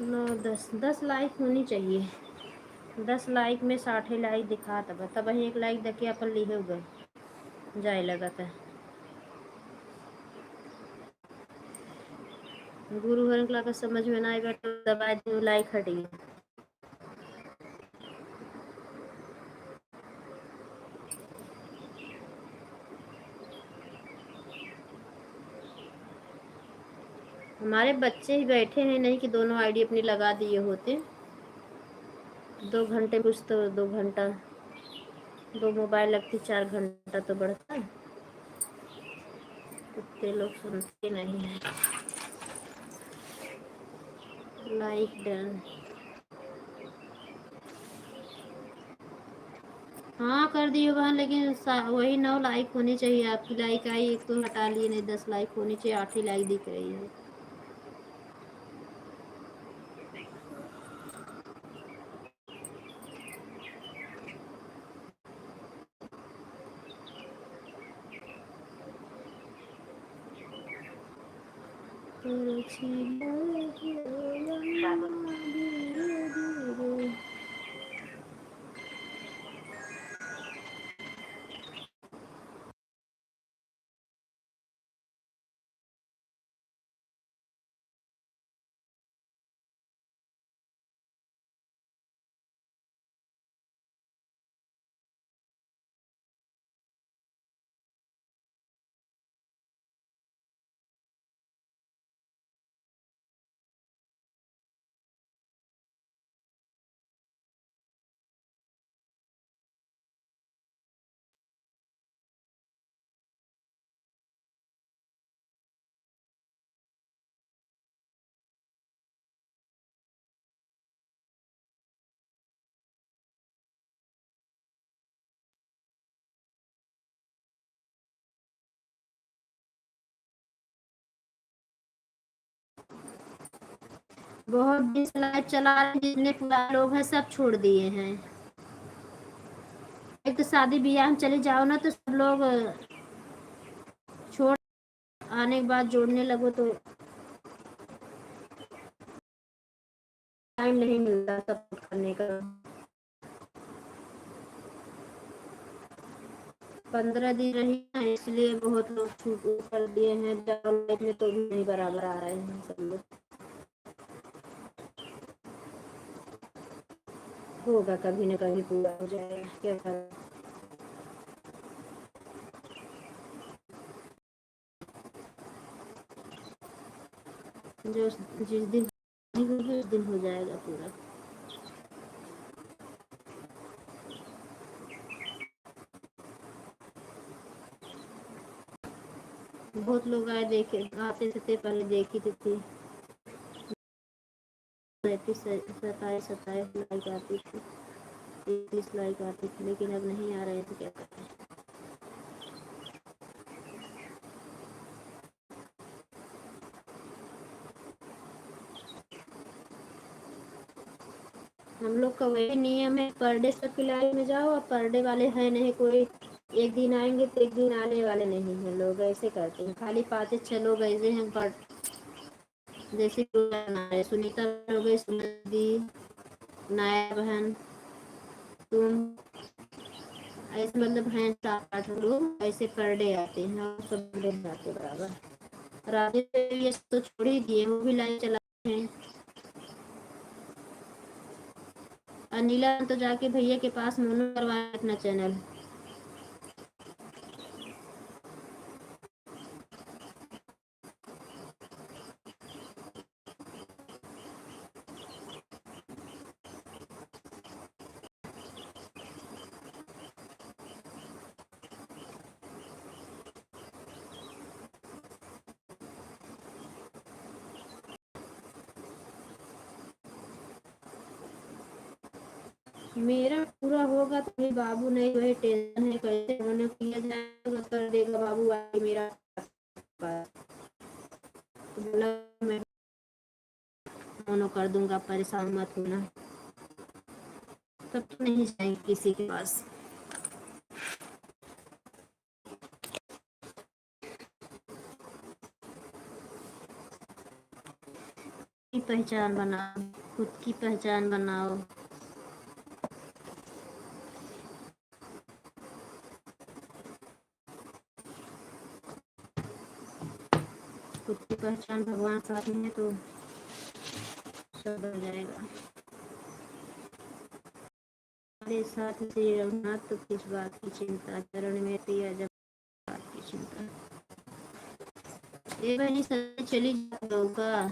नौ 10 लाइक होनी चाहिए। 10 लाइक में 60 लाइक दिखा, तब वही 1 लाइक देखे अपन लिए हो गए जाए लगा था। गुरु हर क्ला का समझ में ना आएगा तो दबा दो, लाइक हट गई। हमारे बच्चे ही बैठे हैं, नहीं कि दोनों आईडी अपनी लगा दिए होते। 2 घंटे कुछ तो 2 घंटा, 2 मोबाइल लगती, 4 घंटा तो बढ़ता है। कुत्ते लोग सुनते नहीं हैं। Like done. हाँ कर दिए बहन, लेकिन वही 9 लाइक होनी चाहिए। आपकी लाइक आई, एक तो हटा लिए, नहीं 10 लाइक होनी चाहिए। 8 ही लाइक दिख रही है। बहुत दिन से लाइव चला रहे, जितने पुराने लोग हैं सब छोड़ दिए हैं। एक तो शादी ब्याह में चले जाओ ना तो सब लोग छोड़, आने के बाद जोड़ने लगो तो टाइम नहीं मिलता सब कुछ करने का। 15 दिन रही ना, इसलिए बहुत लोग छूट कर दिए हैं। लाइफ में तो भी नहीं बराबर आ रहे हैं सब लोग। होगा कभी न कभी पूरा हो जाएगा, क्या करें। जो जिस दिन होगी उस दिन हो जाएगा पूरा। बहुत लोग आए, देखे आते थे पहले, देखी थी 27 लाइक आती थी, 30 लाइक आती थी, लेकिन अब नहीं आ रहे थे, क्या करें। हम लोग का वही नियम है, पर डे सबकी लाइन में जाओ, और पर डे वाले हैं नहीं कोई, एक दिन आएंगे तो एक दिन आने वाले नहीं हैं, लोग ऐसे करते हैं, खाली 5-6 लोग ऐसे हैं पर जैसे सुनीता हो गई, सुनिधि, नाया बहन, तुम, ऐसे मतलब हैं 7-8 लोग ऐसे पर डे आते हैं, और सब लोग आते बराबर। राजेश ये तो छोड़ ही दिए, वो भी लाइन चलाते हैं। अनिला तो जाके भैया के पास मोनो करवाया अपना चैनल। मेरा पूरा होगा तो भी बाबू नहीं, वही टेंशन है कैसे होने किया जाएगा, कर देगा बाबू आके मेरा पास। तो बोला मैं मोनो कर दूंगा, परेशान मत होना। तब तो नहीं जाएंगे किसी के पास। की पहचान बनाओ, खुद की पहचान बनाओ। खुद की पहचान भगवान साथ में है तो सब हो जाएगा। हमारे साथ श्री रघुनाथ तो किस बात की चिंता, चरण में पिया जब बात की चिंता। ये बहनी सच चली जाऊंगा।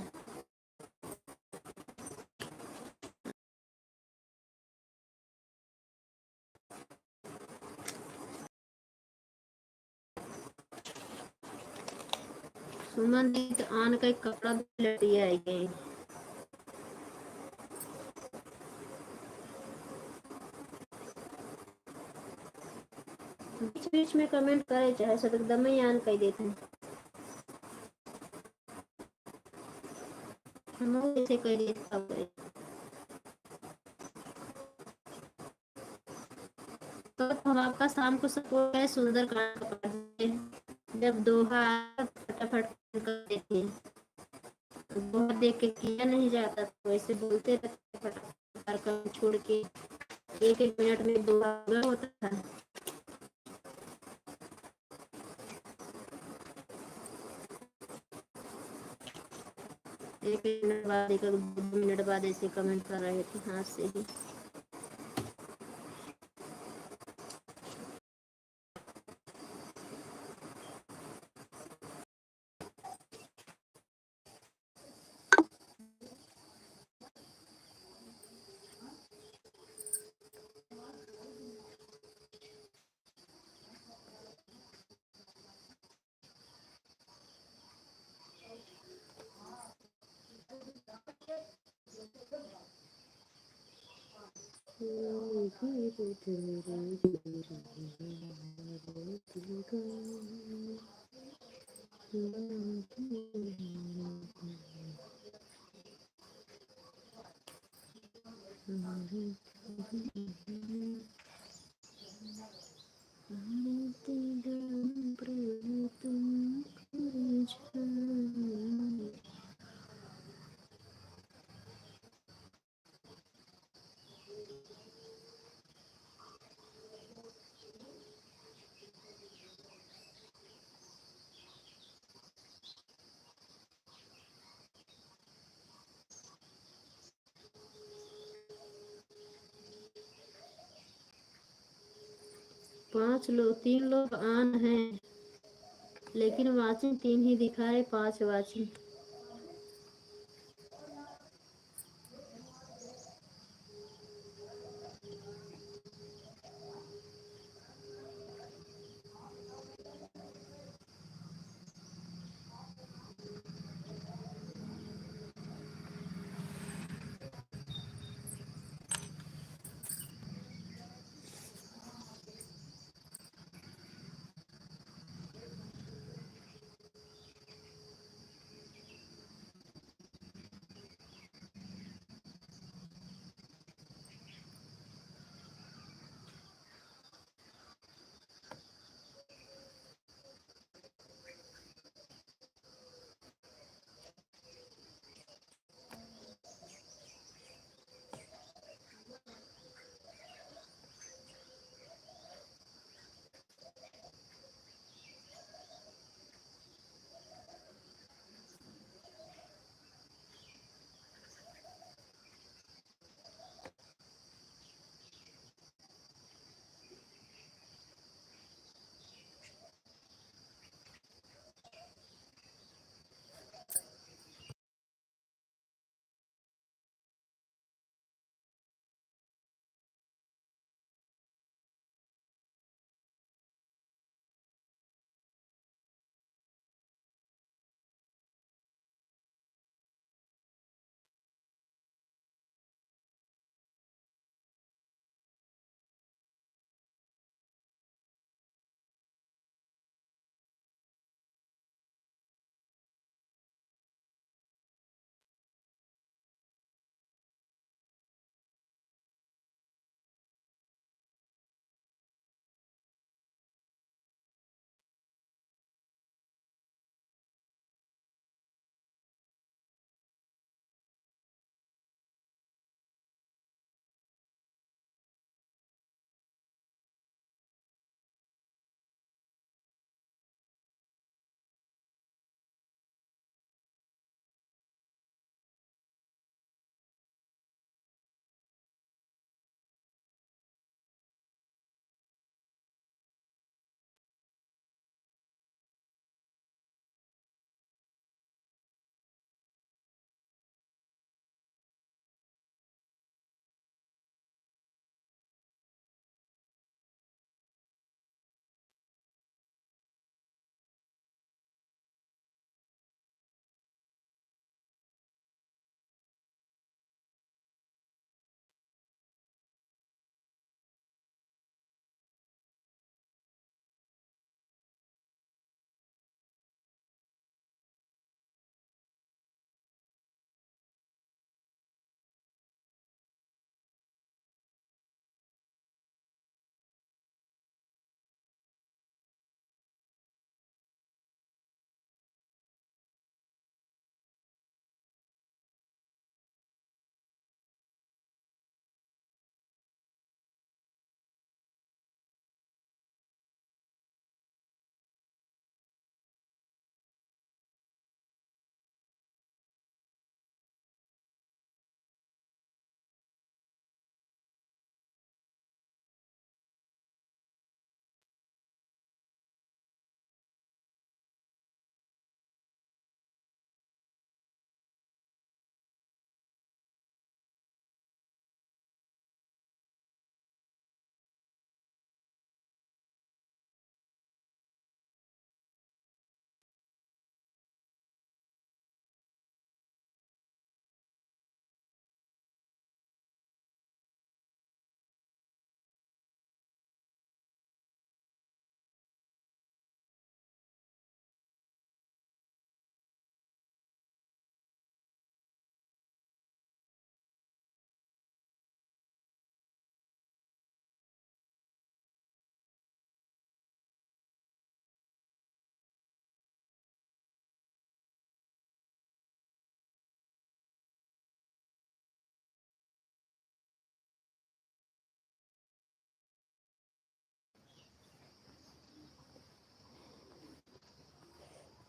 सुमन दी तो आन का कपड़ा लटी आई गई। बीच बीच में कमेंट करे चाहे सब एकदम ही आन कह देते हैं, हम ऐसे कह देते। तो हम आपका शाम को सपोर्ट है, सुंदर जब दोहा फटाफट कर देते हैं, दोहा देख के किया नहीं जाता तो ऐसे बोलते रहते फटाफट छोड़ के, एक एक मिनट में दोहा होता था। एक मिनट बाद, एक 2 मिनट बाद ऐसे कमेंट कर रहे थे हाथ से ही। 5 लोग, 3 लोग ऑन हैं, लेकिन वाचिंग 3 ही दिखा रहे, 5 वाचिंग।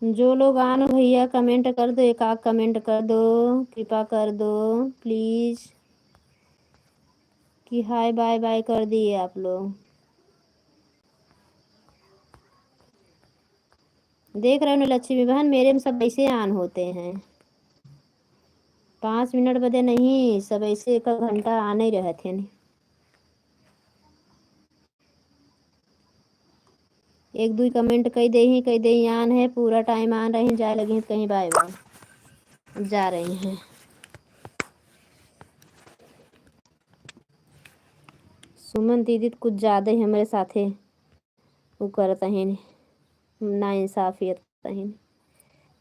जो लोग आन हो भैया कमेंट कर दो, एक आध कमेंट कर दो, कृपा कर दो प्लीज, कि हाय बाय बाय कर दिए आप लोग। देख रहे हो ना लक्ष्मी बहन, मेरे में सब ऐसे आन होते हैं, 5 मिनट बदे नहीं, सब ऐसे 1 घंटा आने ही रहे थे। एक दो कमेंट कही दे आन है, पूरा टाइम आन रही जाए लगी कहीं बाय बाय जा रही हैं। सुमन दीदी तो कुछ ज़्यादा ही हमारे साथे वो करत हैं, ना इंसाफियत तहीन,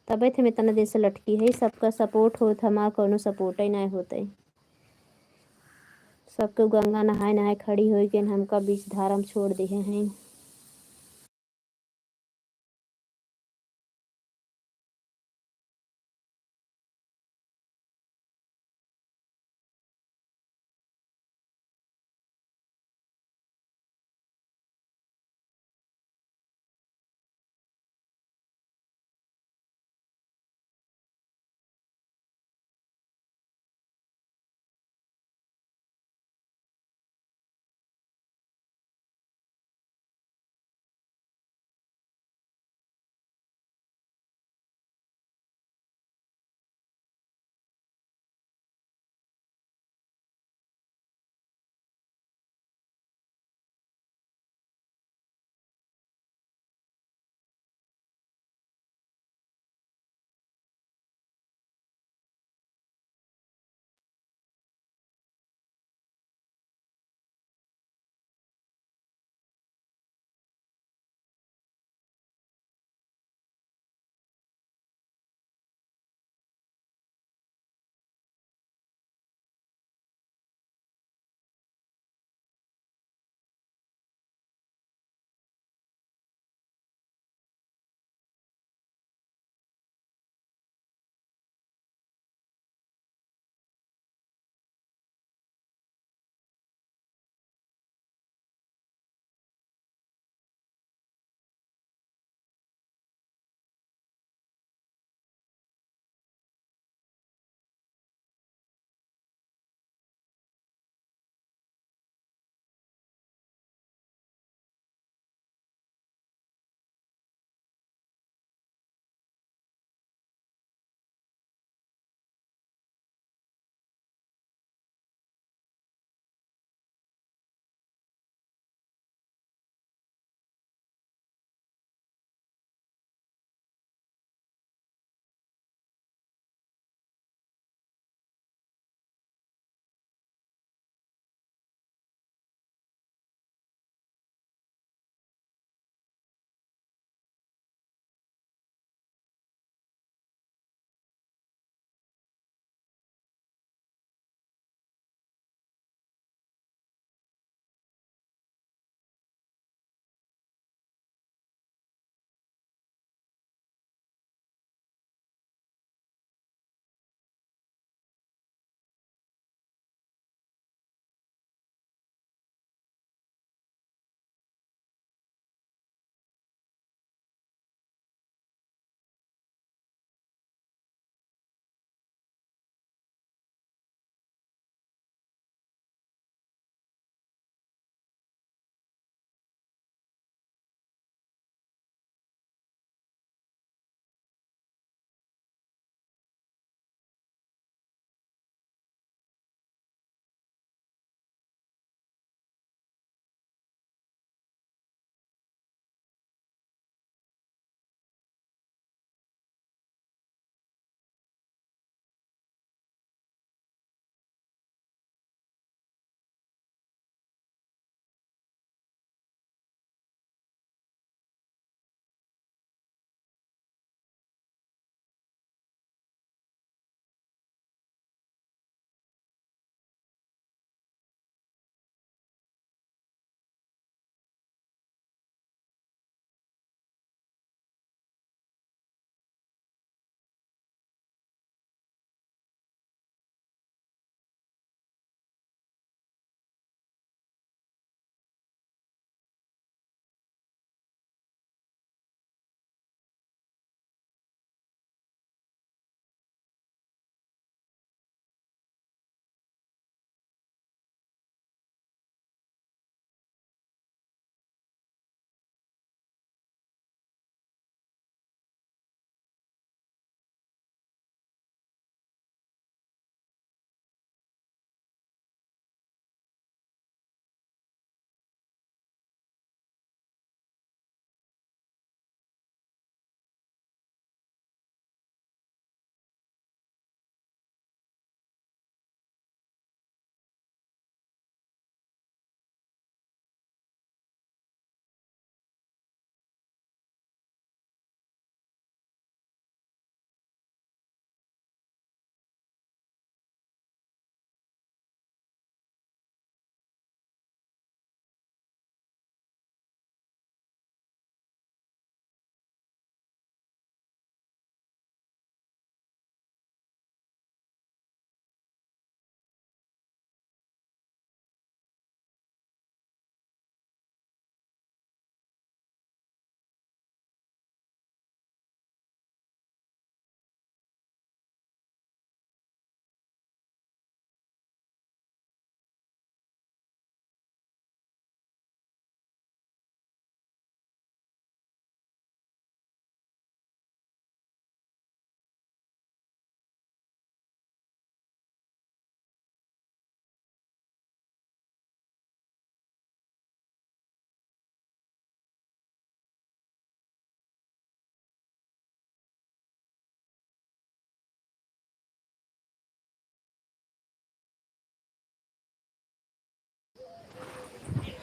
तबे थे मैं इतना दिन से लटकी है। सबका सपोर्ट होत, हमारा कोनो सपोर्ट ही नहीं होते। सबके गंगा नहाए नहाए खड़ी हो के हमका बीच धारा में छोड़ दिए हैं।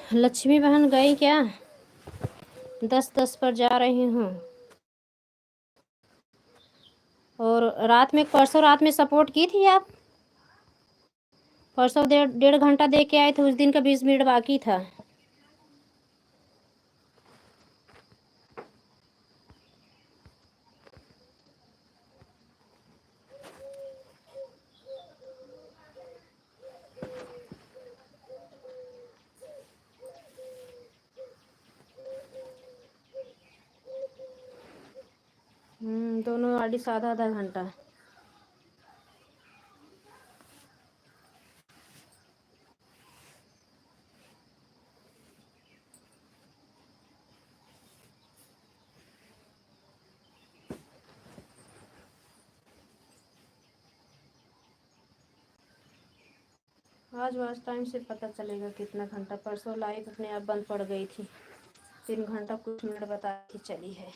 लक्ष्मी बहन गई क्या? 10-10 पर जा रही हूँ। और रात में, परसों रात में सपोर्ट की थी आप? परसों 1.5 घंटा दे के आए थे, उस दिन का 20 मिनट बाकी था। दोनों वाली आधा आधा घंटा। आज वॉच टाइम से पता चलेगा कितना घंटा। परसों लाइव अपने आप बंद पड़ गई थी, 3 घंटा कुछ मिनट बता के चली है।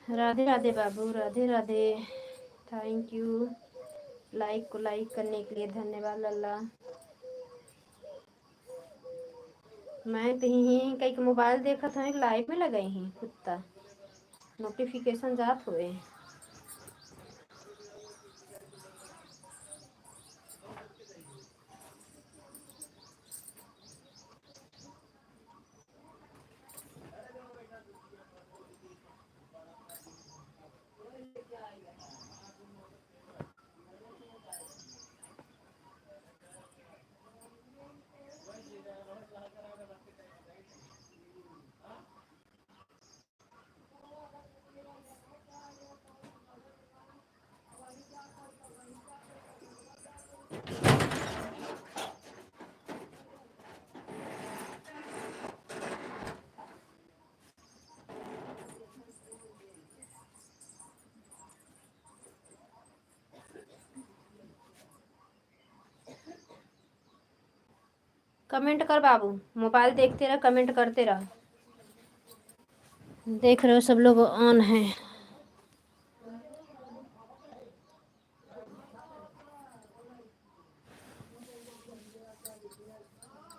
राधे राधे बाबू, Radhe Radhe. Thank you like को लाइक करने के लिए, धन्यवाद लल्ला। मैं कहीं कहीं मोबाइल देखा था, लाइव में लगाई ही कुत्ता नोटिफिकेशन जात हुए। कमेंट कर बाबू, मोबाइल देखते रह, कमेंट करते रह। देख रहे हो सब लोग ऑन है।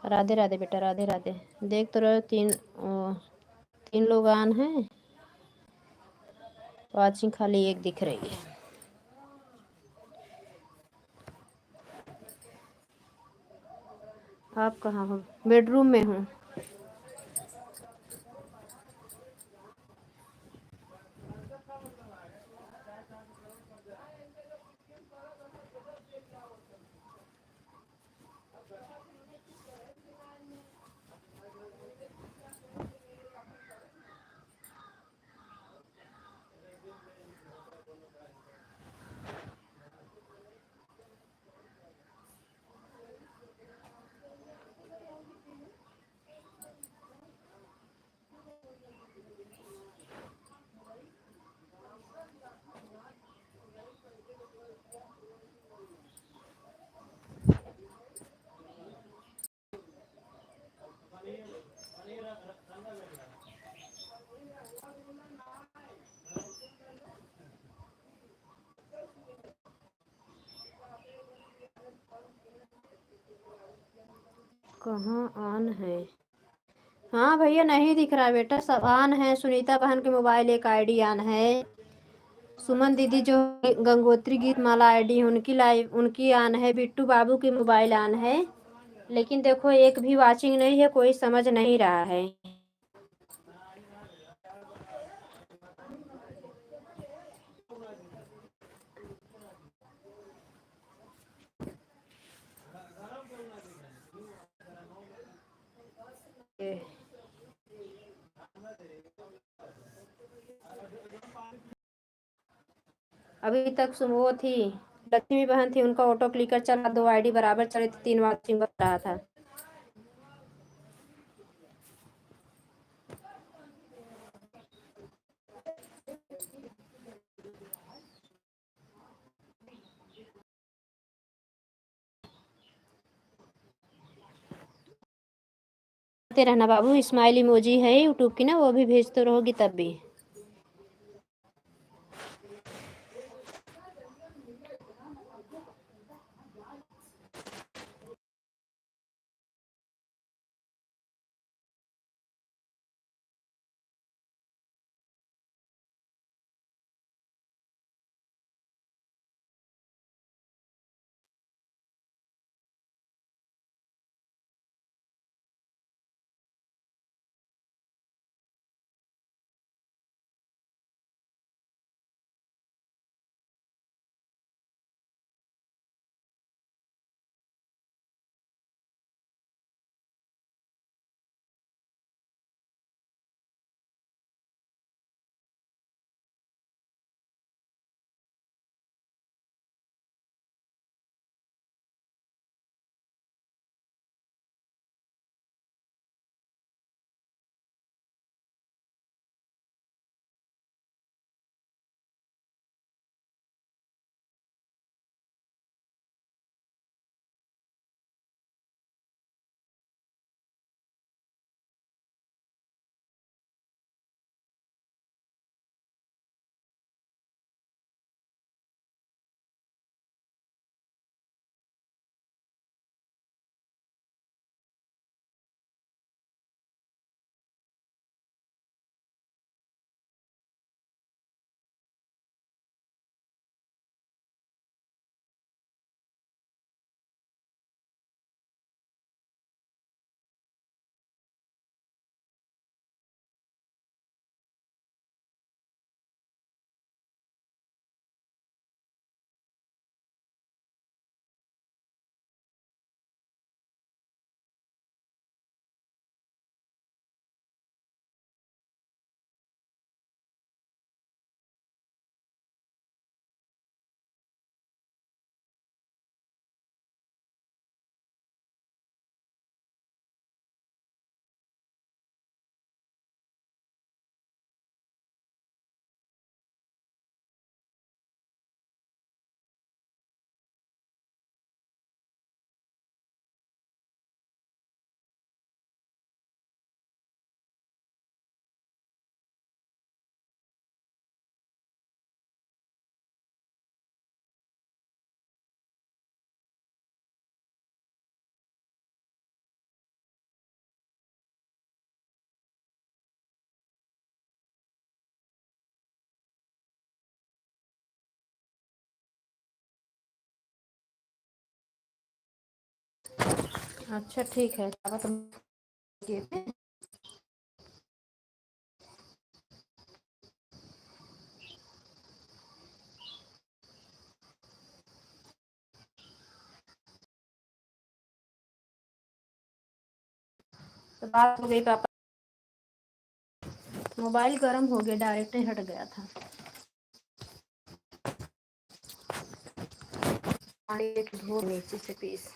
राधे राधे बेटा, राधे राधे। देख तो रहे, 3 लोग ऑन हैं, वाचिंग खाली 1 दिख रही है। आप कहाँ हो? बेडरूम में हूँ। कहाँ ऑन है? हाँ भैया, नहीं दिख रहा बेटा, सब ऑन है। सुनीता बहन के मोबाइल एक आईडी ऑन है। सुमन दीदी जो गंगोत्री गीत माला आईडी उनकी लाइव उनकी ऑन है। बिट्टू बाबू की मोबाइल ऑन है। लेकिन देखो एक भी वाचिंग नहीं है, कोई समझ नहीं रहा है। अभी तक वो थी, लक्ष्मी बहन थी, उनका ऑटो क्लिकर चला, 2 आईडी बराबर चले थे, 3 वाचिंग बता रहा था। रहना बाबू, स्माइल इमोजी है यूट्यूब की ना, वो भी भेजते रहोगी तब भी। अच्छा ठीक है, तो बात हो गई पापा। मोबाइल गर्म हो गया, डायरेक्ट ही हट गया था। पानी धो नीचे से पीस,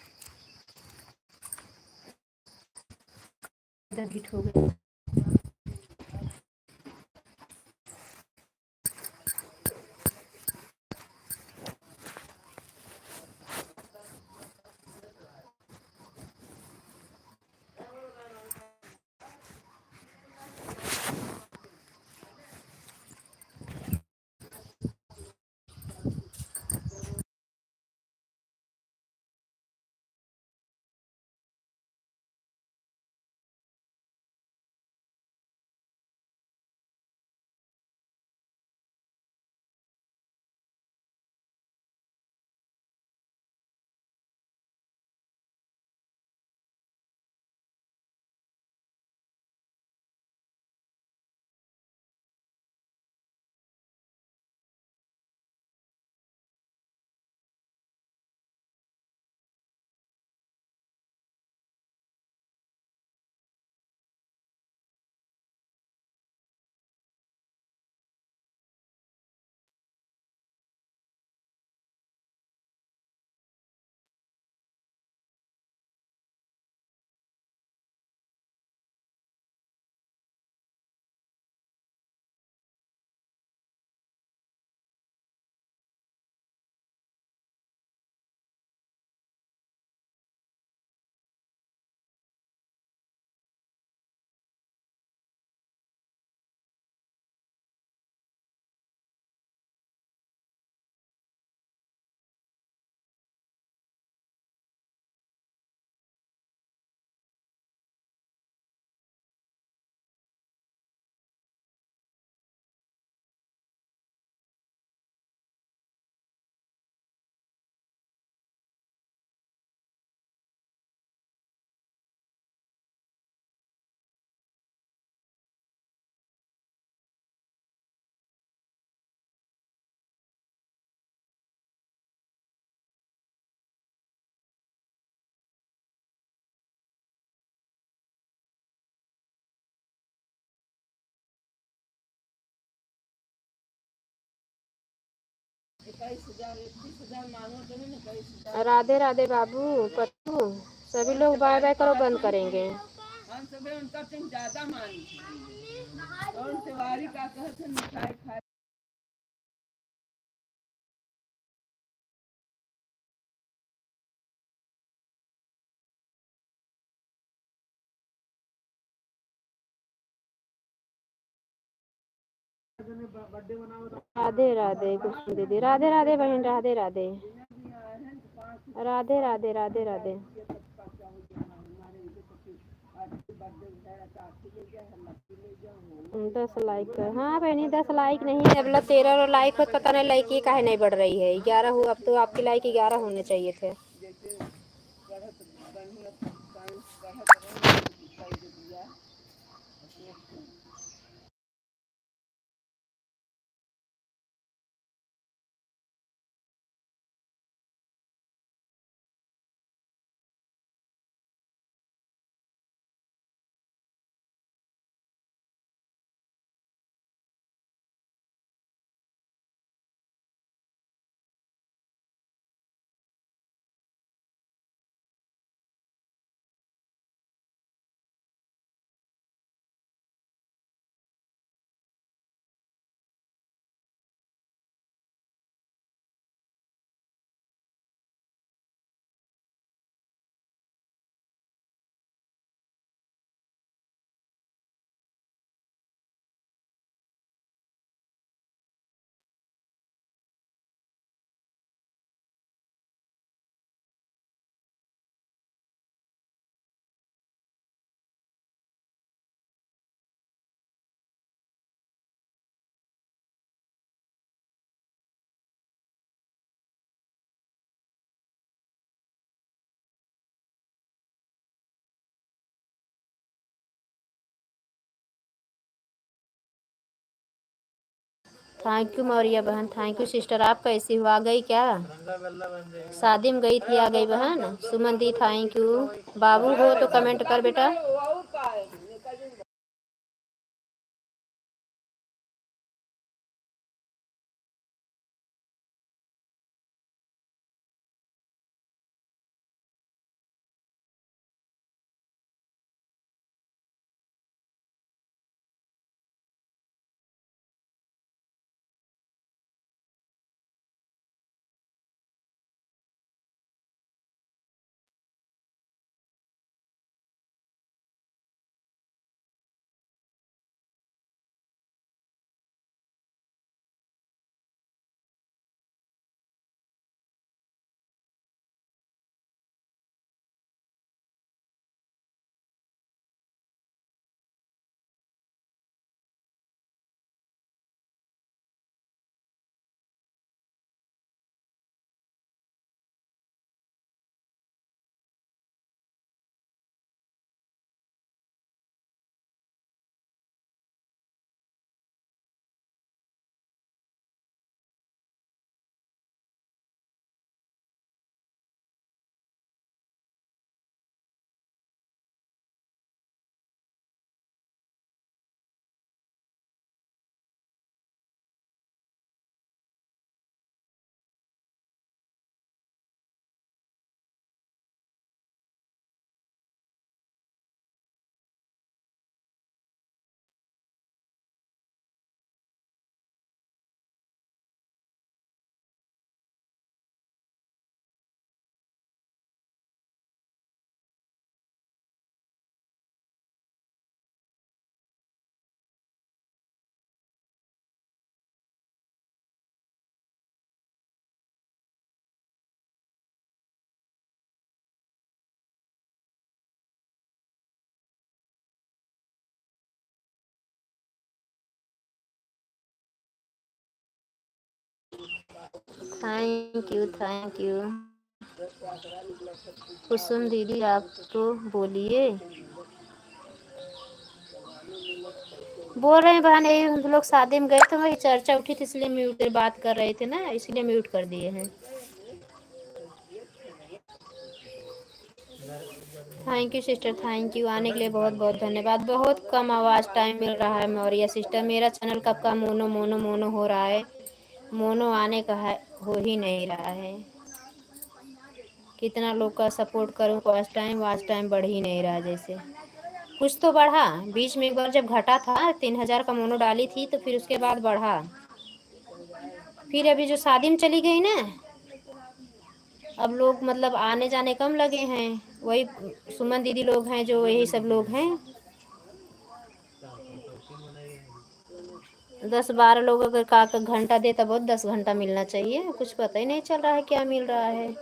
इधर हिट हो गया। राधे राधे बाबू पप्पू, सभी लोग बाय बाय करो, बंद करेंगे। हम सब उनका तुम ज्यादा मानती और तिवारी का कहते मिठाई खाए। राधे राधे कुसुम दीदी, राधे राधे बहन, राधे राधे राधे राधे राधे राधे। 10 लाइक, हाँ बहनी 10 लाइक नहीं है, मतलब 13 लाइक हो, पता नहीं लाइक ये काहे नहीं बढ़ रही है। 11 हो, अब तो आपकी लाइक 11 होने चाहिए थे। थैंक यू मौर्या बहन, थैंक यू सिस्टर। आप कैसी हो, आ गई क्या? शादी में गई थी, आ गई बहन। सुमन दी थैंक यू। बाबू हो तो कमेंट कर बेटा। Thank you, thank you. Kusum दीदी आप तो बोलिए। बोल रहे हैं बहन, यही हम लोग शादी में गए थे, वही चर्चा उठी थी, इसलिए म्यूट बात कर रहे थे ना, इसलिए म्यूट कर दिए हैं। Thank you sister, thank you. आने के लिए बहुत बहुत धन्यवाद। बहुत कम आवाज़ टाइम मिल रहा है मौर्या सिस्टर। मेरा चैनल कब का मोनो मोनो मोनो हो रहा है। मोनो आने का है, हो ही नहीं रहा है। कितना लोग का सपोर्ट करूँ, वॉच टाइम बढ़ ही नहीं रहा। जैसे कुछ तो बढ़ा, बीच में एक बार जब घटा था 3,000 का मोनो डाली थी, तो फिर उसके बाद बढ़ा। फिर अभी जो शादी में चली गई ना, अब लोग मतलब आने जाने कम लगे हैं। वही सुमन दीदी लोग हैं, जो यही सब लोग हैं। 10-12 लोग अगर का घंटा दे तब 10 घंटा मिलना चाहिए। कुछ पता ही नहीं चल रहा है क्या मिल रहा है।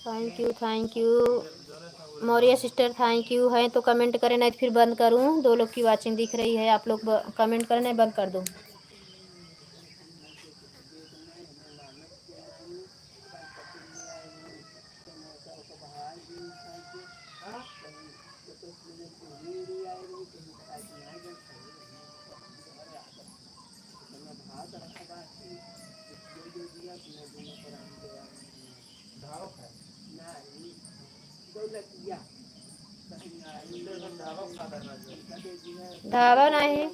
Thank you Maurya sister, thank you. है तो कमेंट करें, नहीं तो फिर बंद करूँ। 2 लोग की वाचिंग दिख रही है, आप लोग कमेंट करें, नहीं बंद कर दूँ। ढाबा नहीं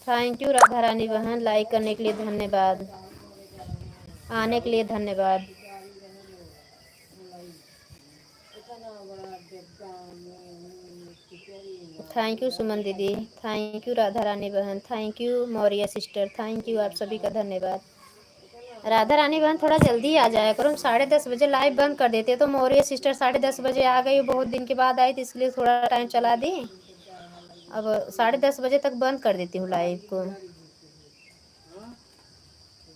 थैंक यू राधा रानी बहन, लाइक करने के लिए धन्यवाद, आने के लिए धन्यवाद। थैंक यू सुमन दीदी, थैंक यू राधा रानी बहन, thank you Maurya sister, thank you, आप सभी का धन्यवाद। राधा रानी बहन थोड़ा जल्दी आ जाया करो, हम 10:30 बजे लाइव बंद कर देते, तो मौर्य सिस्टर 10:30 बजे आ गई, बहुत दिन के बाद आई, तो इसलिए थोड़ा टाइम चला दी। अब 10:30 बजे तक बंद कर देती हूँ लाइव को,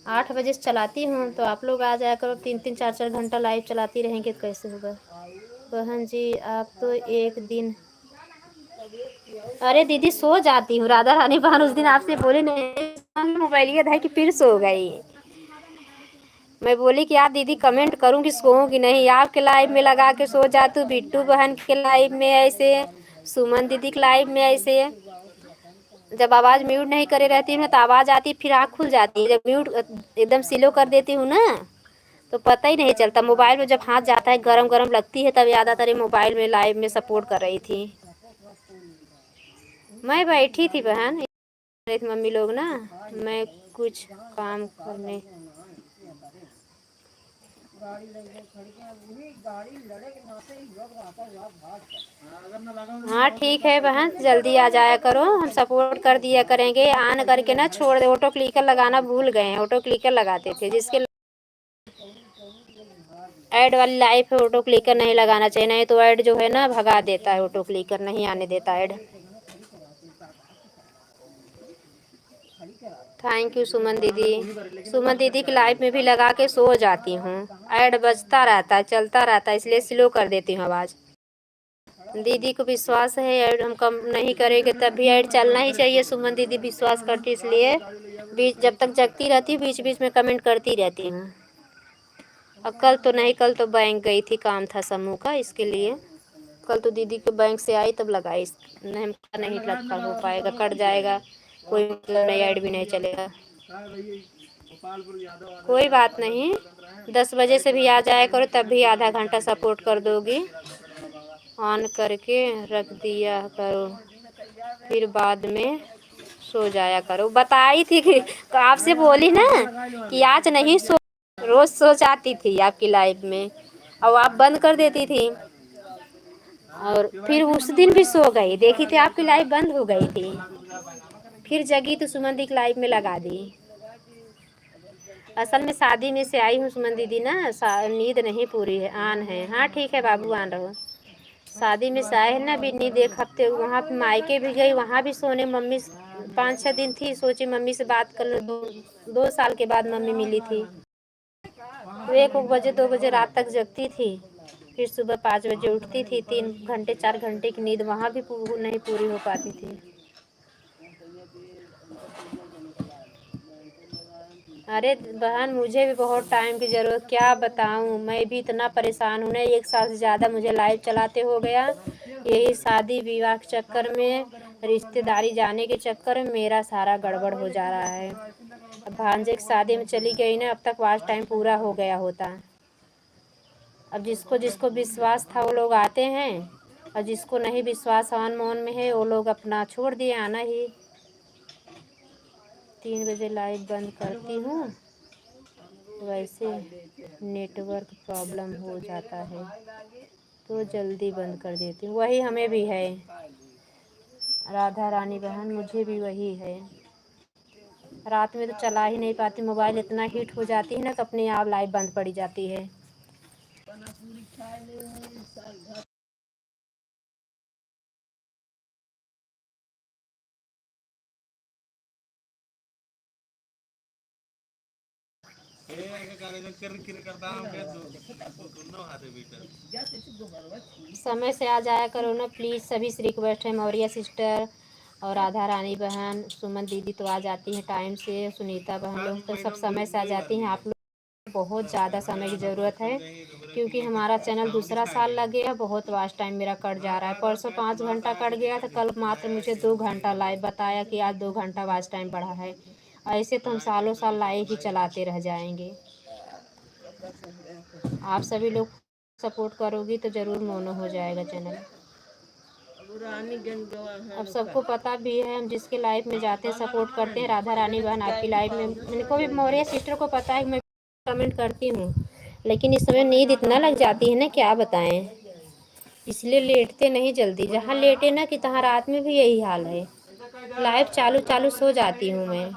8 बजे से चलाती हूँ, तो आप लोग आ जाया करो। 3-3 4-4 घंटा लाइव चलाती रहेंगे तो कैसे होगा। बहन जी आप तो एक दिन, अरे दीदी सो जाती हूँ। राधा रानी बहन उस दिन आपसे बोली नहीं, मोबाइल था कि फिर सो गई। मैं बोली कि यार दीदी कमेंट करूँ कि सोऊं कि नहीं, आपके लाइव में लगा के सो जाती हूँ, बिट्टू बहन के लाइव में ऐसे, सुमन दीदी के लाइव में ऐसे। जब आवाज़ म्यूट नहीं करे रहती हूँ तो आवाज़ आती, फिर आँख खुल जाती है। जब म्यूट एकदम स्लो कर देती हूँ ना, तो पता ही नहीं चलता। मोबाइल में जब हाथ जाता है, गरम गरम लगती है, तब याद आता है मोबाइल में लाइव में सपोर्ट कर रही थी। मैं बैठी थी बहन, मम्मी लोग ना, मैं कुछ काम करने। हाँ ठीक है बहन, जल्दी आ जाया करो, हम सपोर्ट कर दिया करेंगे। आन करके ना छोड़ दे, ऑटो क्लिकर लगाना भूल गए हैं, ऑटो क्लिकर लगाते थे, जिसके ऐड वाली लाइफ है, ऑटो क्लिकर नहीं लगाना चाहिए, नहीं तो ऐड जो है ना भगा देता है, ऑटो क्लिकर नहीं आने देता ऐड। थैंक यू सुमन दीदी, सुमन दीदी की लाइफ में भी लगा के सो जाती हूँ, ऐड बजता रहता है, चलता रहता है, इसलिए स्लो कर देती हूँ आवाज़। दीदी को विश्वास है ऐड हम कम नहीं करेंगे, तब भी ऐड चलना ही चाहिए। सुमन दीदी विश्वास करती, इसलिए बीच जब तक जगती रहती, बीच बीच में कमेंट करती रहती हूँ। और कल तो नहीं, कल तो बैंक गई थी, काम था समूह का, इसके लिए कल तो दीदी के बैंक से आई तब लगाई, नहीं नहीं लगता हो पाएगा, कट जाएगा, कोई मतलब नहीं, ऐड भी नहीं चलेगा। कोई बात नहीं, 10 बजे से भी आ जाया करो, तब भी आधा घंटा सपोर्ट कर दोगी। ऑन करके रख दिया करो, फिर बाद में सो जाया करो। बताई थी कि तो आपसे बोली ना कि आज नहीं रोज सो जाती थी आपकी लाइफ में, और आप बंद कर देती थी। और फिर उस दिन भी सो गई, देखी थी आपकी लाइव बंद हो गई थी, फिर जगी तो सुमन दी की लाइव में लगा दी। असल में शादी में से आई हूँ सुमन दीदी ना, नींद नहीं पूरी है, आन है। हाँ ठीक है बाबू, आन रहो। शादी में से आए है ना, भी नींद एक हफ्ते वहाँ पे मायके भी गई, वहाँ भी सोने मम्मी 5-6 दिन थी, सोची मम्मी से बात कर लो, 2 साल के बाद मम्मी मिली थी। तो 1 बजे 2 बजे रात तक जगती थी, फिर सुबह 5 बजे उठती थी, 3 घंटे 4 घंटे की नींद वहाँ भी नहीं पूरी हो पाती थी। अरे बहन मुझे भी बहुत टाइम की ज़रूरत, क्या बताऊँ, मैं भी इतना परेशान हूँ ना, 1 साल से ज़्यादा मुझे लाइव चलाते हो गया। यही शादी विवाह के चक्कर में, रिश्तेदारी जाने के चक्कर में मेरा सारा गड़बड़ हो जा रहा है। अब भांजे की शादी में चली गई ना, अब तक वॉच टाइम पूरा हो गया होता। अब जिसको जिसको विश्वास था वो लोग आते हैं, और जिसको नहीं विश्वास आन मौन में है वो लोग अपना छोड़ दिए आना ही। 3 बजे लाइव बंद करती हूँ, वैसे नेटवर्क प्रॉब्लम हो जाता है तो जल्दी बंद कर देती हूँ। वही हमें भी है राधा रानी बहन, मुझे भी वही है। रात में तो चला ही नहीं पाती, मोबाइल इतना हीट हो जाती है ना तो अपने आप लाइव बंद पड़ी जाती है। समय से आ जाया करो ना प्लीज़, सभी से रिक्वेस्ट है। मौर्या सिस्टर और राधा रानी बहन, सुमन दीदी तो आ जाती हैं टाइम से, सुनीता बहन लोग तो सब समय से आ जाती हैं। आप लोग बहुत ज़्यादा समय की ज़रूरत है, क्योंकि हमारा चैनल दूसरा साल लग गया, बहुत वास्ट टाइम मेरा कट जा रहा है। परसों 5 घंटा कट गया था, कल मात्र मुझे 2 घंटा लाइव बताया कि आज 2 घंटा वाच टाइम बढ़ा है। ऐसे तो हम सालों साल लाइव ही चलाते रह जाएंगे। आप सभी लोग सपोर्ट करोगी तो ज़रूर मोनो हो जाएगा चैनल। अब सबको पता भी है, हम जिसके लाइव में जाते हैं सपोर्ट करते हैं। राधा रानी बहन आपकी लाइव में इनको भी, मौर्य सिस्टर को पता है कि मैं कमेंट करती हूँ, लेकिन इस समय नींद इतना लग जाती है ना, क्या बताएं, इसलिए लेटते नहीं जल्दी। जहाँ लेटे ना कि तहाँ रात में भी यही हाल है, लाइव चालू चालू सो जाती हूँ मैं।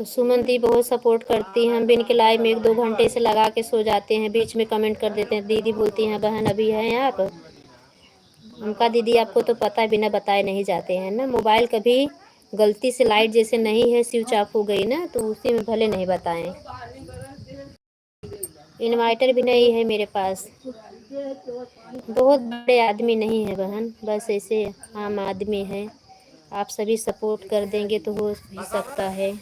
सुमन दी बहुत सपोर्ट करती हैं, हम भी इनके लाइव में 1-2 घंटे से लगा के सो जाते हैं, बीच में कमेंट कर देते हैं। दीदी बोलती हैं बहन अभी हैं आप, उनका दीदी आपको तो पता है बिना बताए नहीं जाते हैं ना। मोबाइल कभी गलती से लाइट जैसे नहीं है, स्विच ऑफ हो गई ना तो उसी में भले नहीं बताएं। इन्वर्टर भी नहीं है मेरे पास, बहुत बड़े आदमी नहीं है बहन, बस ऐसे आम आदमी है। आप सभी सपोर्ट कर देंगे तो हो भी सकता है।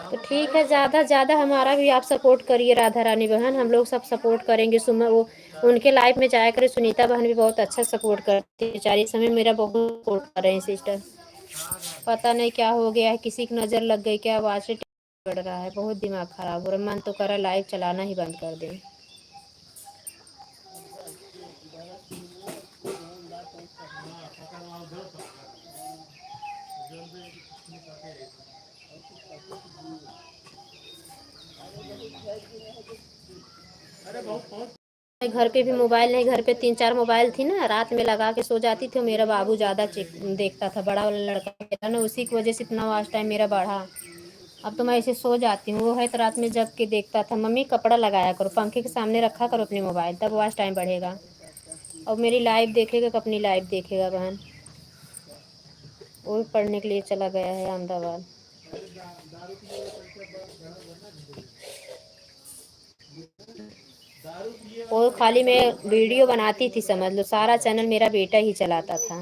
तो ठीक है, ज़्यादा ज़्यादा हमारा भी आप सपोर्ट करिए राधा रानी बहन, हम लोग सब सपोर्ट करेंगे। सुमन वो उनके लाइफ में जाया करे, सुनीता बहन भी बहुत अच्छा सपोर्ट करती है बेचारी, समय मेरा बहुत सपोर्ट कर रहे हैं सिस्टर। पता नहीं क्या हो गया है, किसी की नज़र लग गई क्या, आवाज़ से बढ़ रहा है, बहुत दिमाग ख़राब हो रहा है, मन तो कर रहा लाइव चलाना ही बंद कर दें। घर पे भी मोबाइल नहीं, घर पे 3-4 मोबाइल थी ना, रात में लगा के सो जाती थी। मेरा बाबू ज़्यादा चेक देखता था, बड़ा वाला लड़का मेरा ना, उसी की वजह से इतना वॉच टाइम मेरा बढ़ा। अब तो मैं ऐसे सो जाती हूँ, वो है तो रात में जग के देखता था। मम्मी कपड़ा लगाया करो, पंखे के सामने रखा करो अपने मोबाइल, तब वॉच टाइम बढ़ेगा। अब मेरी लाइव देखेगा कि अपनी लाइव देखेगा बहन, वो भी पढ़ने के लिए चला गया है अहमदाबाद। वो खाली मैं वीडियो बनाती थी, समझ लो सारा चैनल मेरा बेटा ही चलाता था।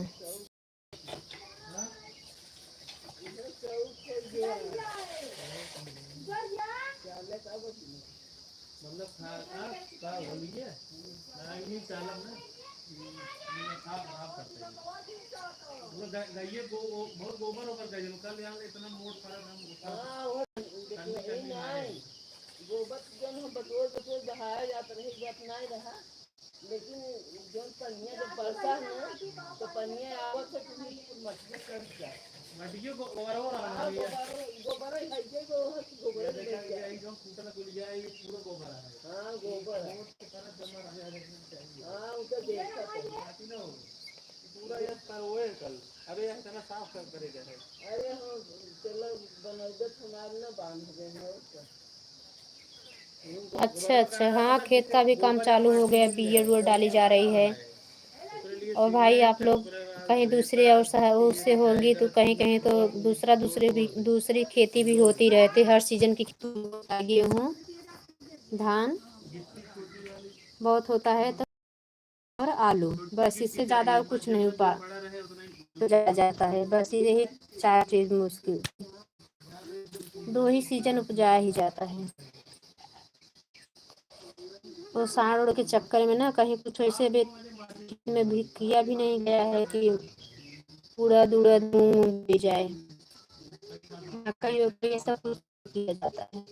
आप करते हैं वो गइए बहुत गोबर होकर गए कल यहाँ इतना मोट फर्क हम गोबर जन हम बटोर बटोर बहाया जाता रही बात नहीं रहा लेकिन जब पनिया जब बरसा है तो पनिया आवत है कि मछली कर जाए मछलियों को गोबर हो रहा है गोबर है ये गोबर है एकदम फूटना खुल गया ये पूरा गोबर है हां गोबर है हां उधर देखा तो ना हो पूरा ये पर हुए कल अरे यह इतना साफ कर करेगा अरे हम चलो बनौदत हमारे ना बांध गए हैं अच्छा अच्छा, हाँ खेत का भी काम चालू हो गया, बीएड वो डाली जा रही है। और भाई आप लोग कहीं दूसरे और उससे होंगी तो कहीं कहीं तो दूसरी खेती भी होती रहती, हर सीजन की गेहूँ धान बहुत होता है तो, और आलू, बस इससे ज़्यादा और कुछ नहीं पा तो जाता है, बस यही चार चीज़ मुश्किल, दो ही सीजन उपजाया ही जाता है। तो साढ़ उड़ के चक्कर में ना कहीं कुछ ऐसे भी में भी किया भी नहीं गया है कि पूरा दूरा भी जाए, कहीं सब कुछ किया जाता है।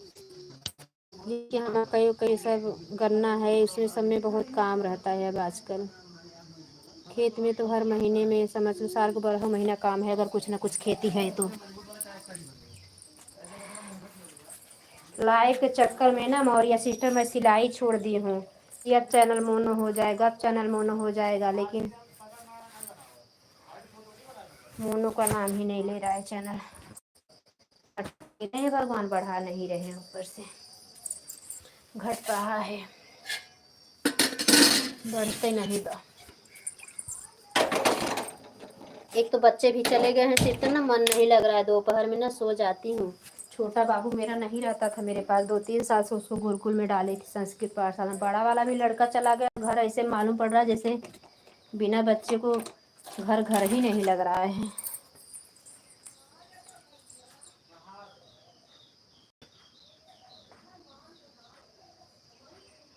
कि हाँ कहीं सब गन्ना है, उसमें सब में बहुत काम रहता है। अब आजकल खेत में तो हर महीने में समझ लो साल को 12 महीना काम है, अगर कुछ ना कुछ खेती है तो। लाइव के चक्कर में ना मौर्या सिस्टर मैं सिलाई छोड़ दी हूँ, कि अब चैनल मोनो हो जाएगा, अब चैनल मोनो हो जाएगा, लेकिन मोनो का नाम ही नहीं ले रहा है चैनल। इतने भगवान बढ़ा नहीं रहे हैं, ऊपर से घट रहा है, बढ़ते नहीं बा। एक तो बच्चे भी चले गए हैं तो इतना मन नहीं लग रहा है, दोपहर में ना सो जाती हूँ। छोटा बाबू मेरा नहीं रहता था मेरे पास, 2-3 साल से उसको गुरुकुल में डाली थी संस्कृत पाठशाला में। बड़ा वाला भी लड़का चला गया, घर ऐसे मालूम पड़ रहा है जैसे बिना बच्चे को घर घर ही नहीं लग रहा है।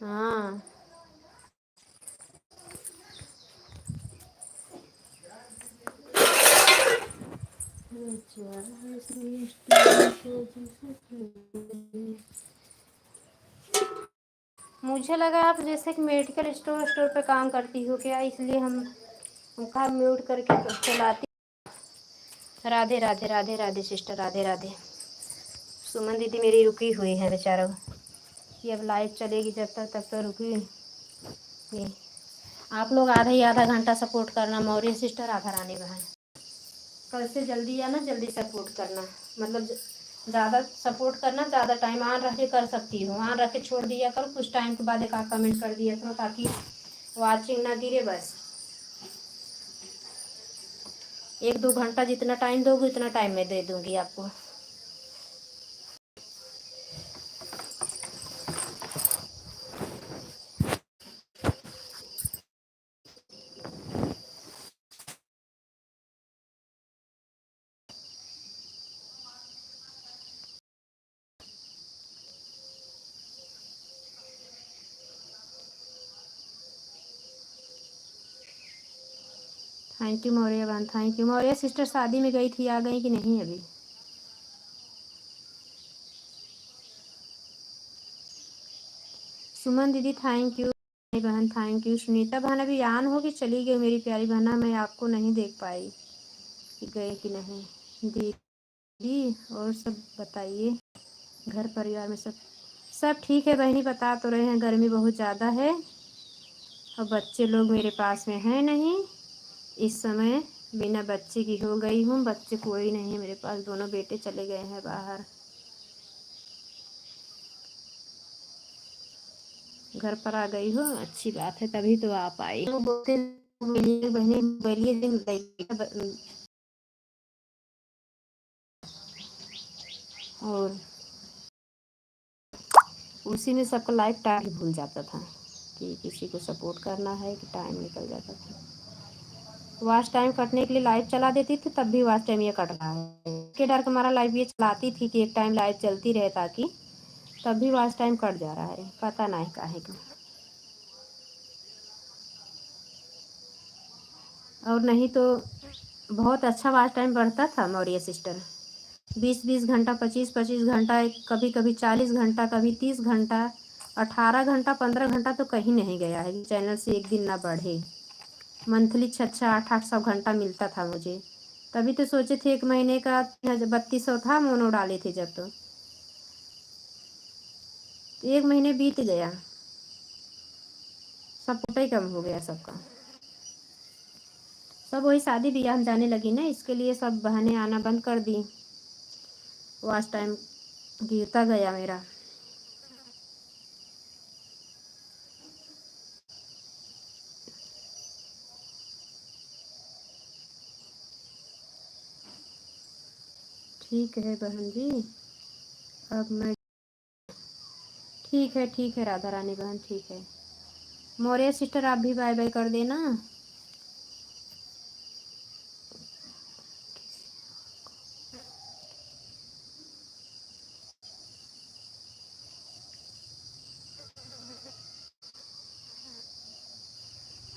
हाँ मुझे लगा आप जैसे कि मेडिकल स्टोर पे काम करती हो क्या, इसलिए हम उनका म्यूट करके चलाती। राधे राधे राधे राधे सिस्टर, राधे राधे। सुमन दीदी मेरी रुकी हुई है बेचारा, कि अब लाइव चलेगी जब तक तब तो रुकी। ये आप लोग आधा ही आधा घंटा सपोर्ट करना, मौर्य सिस्टर, आधा रानी बहन। कल से जल्दी आना, जल्दी सपोर्ट करना, मतलब ज़्यादा सपोर्ट करना, ज़्यादा टाइम ऑन रख के कर सकती हो, ऑन रख के छोड़ दिया करो, कुछ टाइम के बाद एक आध कमेंट कर दिया करो ताकि वाचिंग ना गिरे। बस 1-2 घंटा जितना टाइम दोगे उतना टाइम मैं दे दूँगी आपको। थैंक यू मौर्य बहन, थैंक यू। मौर्य सिस्टर शादी में गई थी, आ गई कि नहीं अभी? सुमन दीदी थैंक यू, बहन थैंक यू। सुनीता बहन अभी आन होगी, चली गई मेरी प्यारी बहना, मैं आपको नहीं देख पाई कि गए कि नहीं। दीदी और सब बताइए, घर परिवार में सब ठीक है बहनी, बता तो रहे हैं गर्मी बहुत ज़्यादा है और बच्चे लोग मेरे पास में हैं नहीं इस समय, बिना बच्चे की हो गई हूँ, बच्चे कोई नहीं है मेरे पास, दोनों बेटे चले गए हैं बाहर। घर पर आ गई हो, अच्छी बात है, तभी तो आप आई। बोलते बहनी बोलिए दिन और उसी में सबका लाइफ टाइम भूल जाता था कि किसी को सपोर्ट करना है, कि टाइम निकल जाता था। वॉच टाइम कटने के लिए लाइव चला देती थी, तब भी वॉच टाइम ये कट रहा है के डर का हमारा लाइव ये चलाती थी कि एक टाइम लाइव चलती रहे, ताकि तब भी वॉच टाइम कट जा रहा है, पता नहीं काहे का। और नहीं तो बहुत अच्छा वॉच टाइम बढ़ता था मौर्य सिस्टर। 20-20 घंटा, 25-25 घंटा, कभी कभी 40 घंटा, कभी 30 घंटा, 18 घंटा, 15 घंटा तो कहीं नहीं गया है कि चैनल से एक दिन ना बढ़े। मंथली 6-6, 8-8 सौ घंटा मिलता था मुझे। तभी तो सोचे थे 1 महीने का 3200 था मोनो डाले थे जब। तो 1 महीने बीत गया, सब कोटा ही कम हो गया सबका। सब वही शादी ब्याह में जाने लगी ना, इसके लिए सब बहनें आना बंद कर दी। वॉच टाइम गिरता गया मेरा। ठीक है बहन जी, अब मैं ठीक है राधा रानी बहन, ठीक है। मौर्य सिस्टर आप भी बाय बाय कर देना।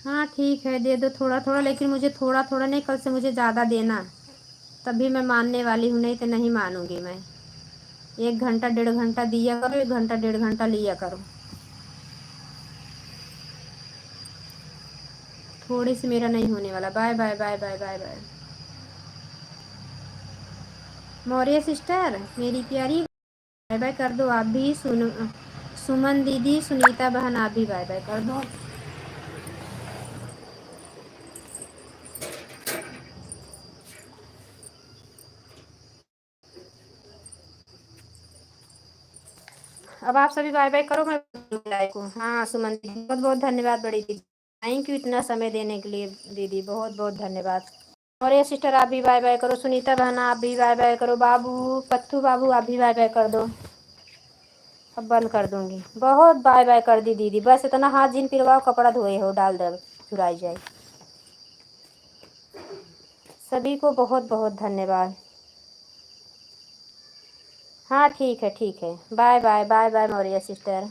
हाँ ठीक है, दे दो थोड़ा थोड़ा, लेकिन मुझे थोड़ा थोड़ा नहीं, कल से मुझे ज़्यादा देना, तभी मैं मानने वाली हूँ, नहीं तो नहीं मानूंगी मैं। 1 घंटा 1.5 घंटा दिया करो, 1 घंटा 1.5 घंटा लिया करो। थोड़े से मेरा नहीं होने वाला। Bye bye bye bye bye bye. Maurya sister मेरी प्यारी, बाय बाय कर दो आप भी। सुमन दीदी, सुनीता बहन आप भी बाय बाय कर दो। अब आप सभी बाय बाय करो, मैं लाइक हूँ। हाँ सुमन दीदी बहुत बहुत धन्यवाद बड़ी दीदी, थैंक यू इतना समय देने के लिए दीदी, बहुत बहुत धन्यवाद। और ये सिस्टर आप भी बाय बाय करो, सुनीता बहन आप भी बाय बाय करो, बाबू पत्थू बाबू आप भी बाय बाय कर दो। अब बंद कर दूंगी, बहुत बाय बाय कर दी दीदी, बस इतना हाथ जिन पिलवाओ, कपड़ा धोए हो डाल दो धुलाई जाए। सभी को बहुत बहुत धन्यवाद। हाँ ठीक है, bye bye bye bye Maurya sister.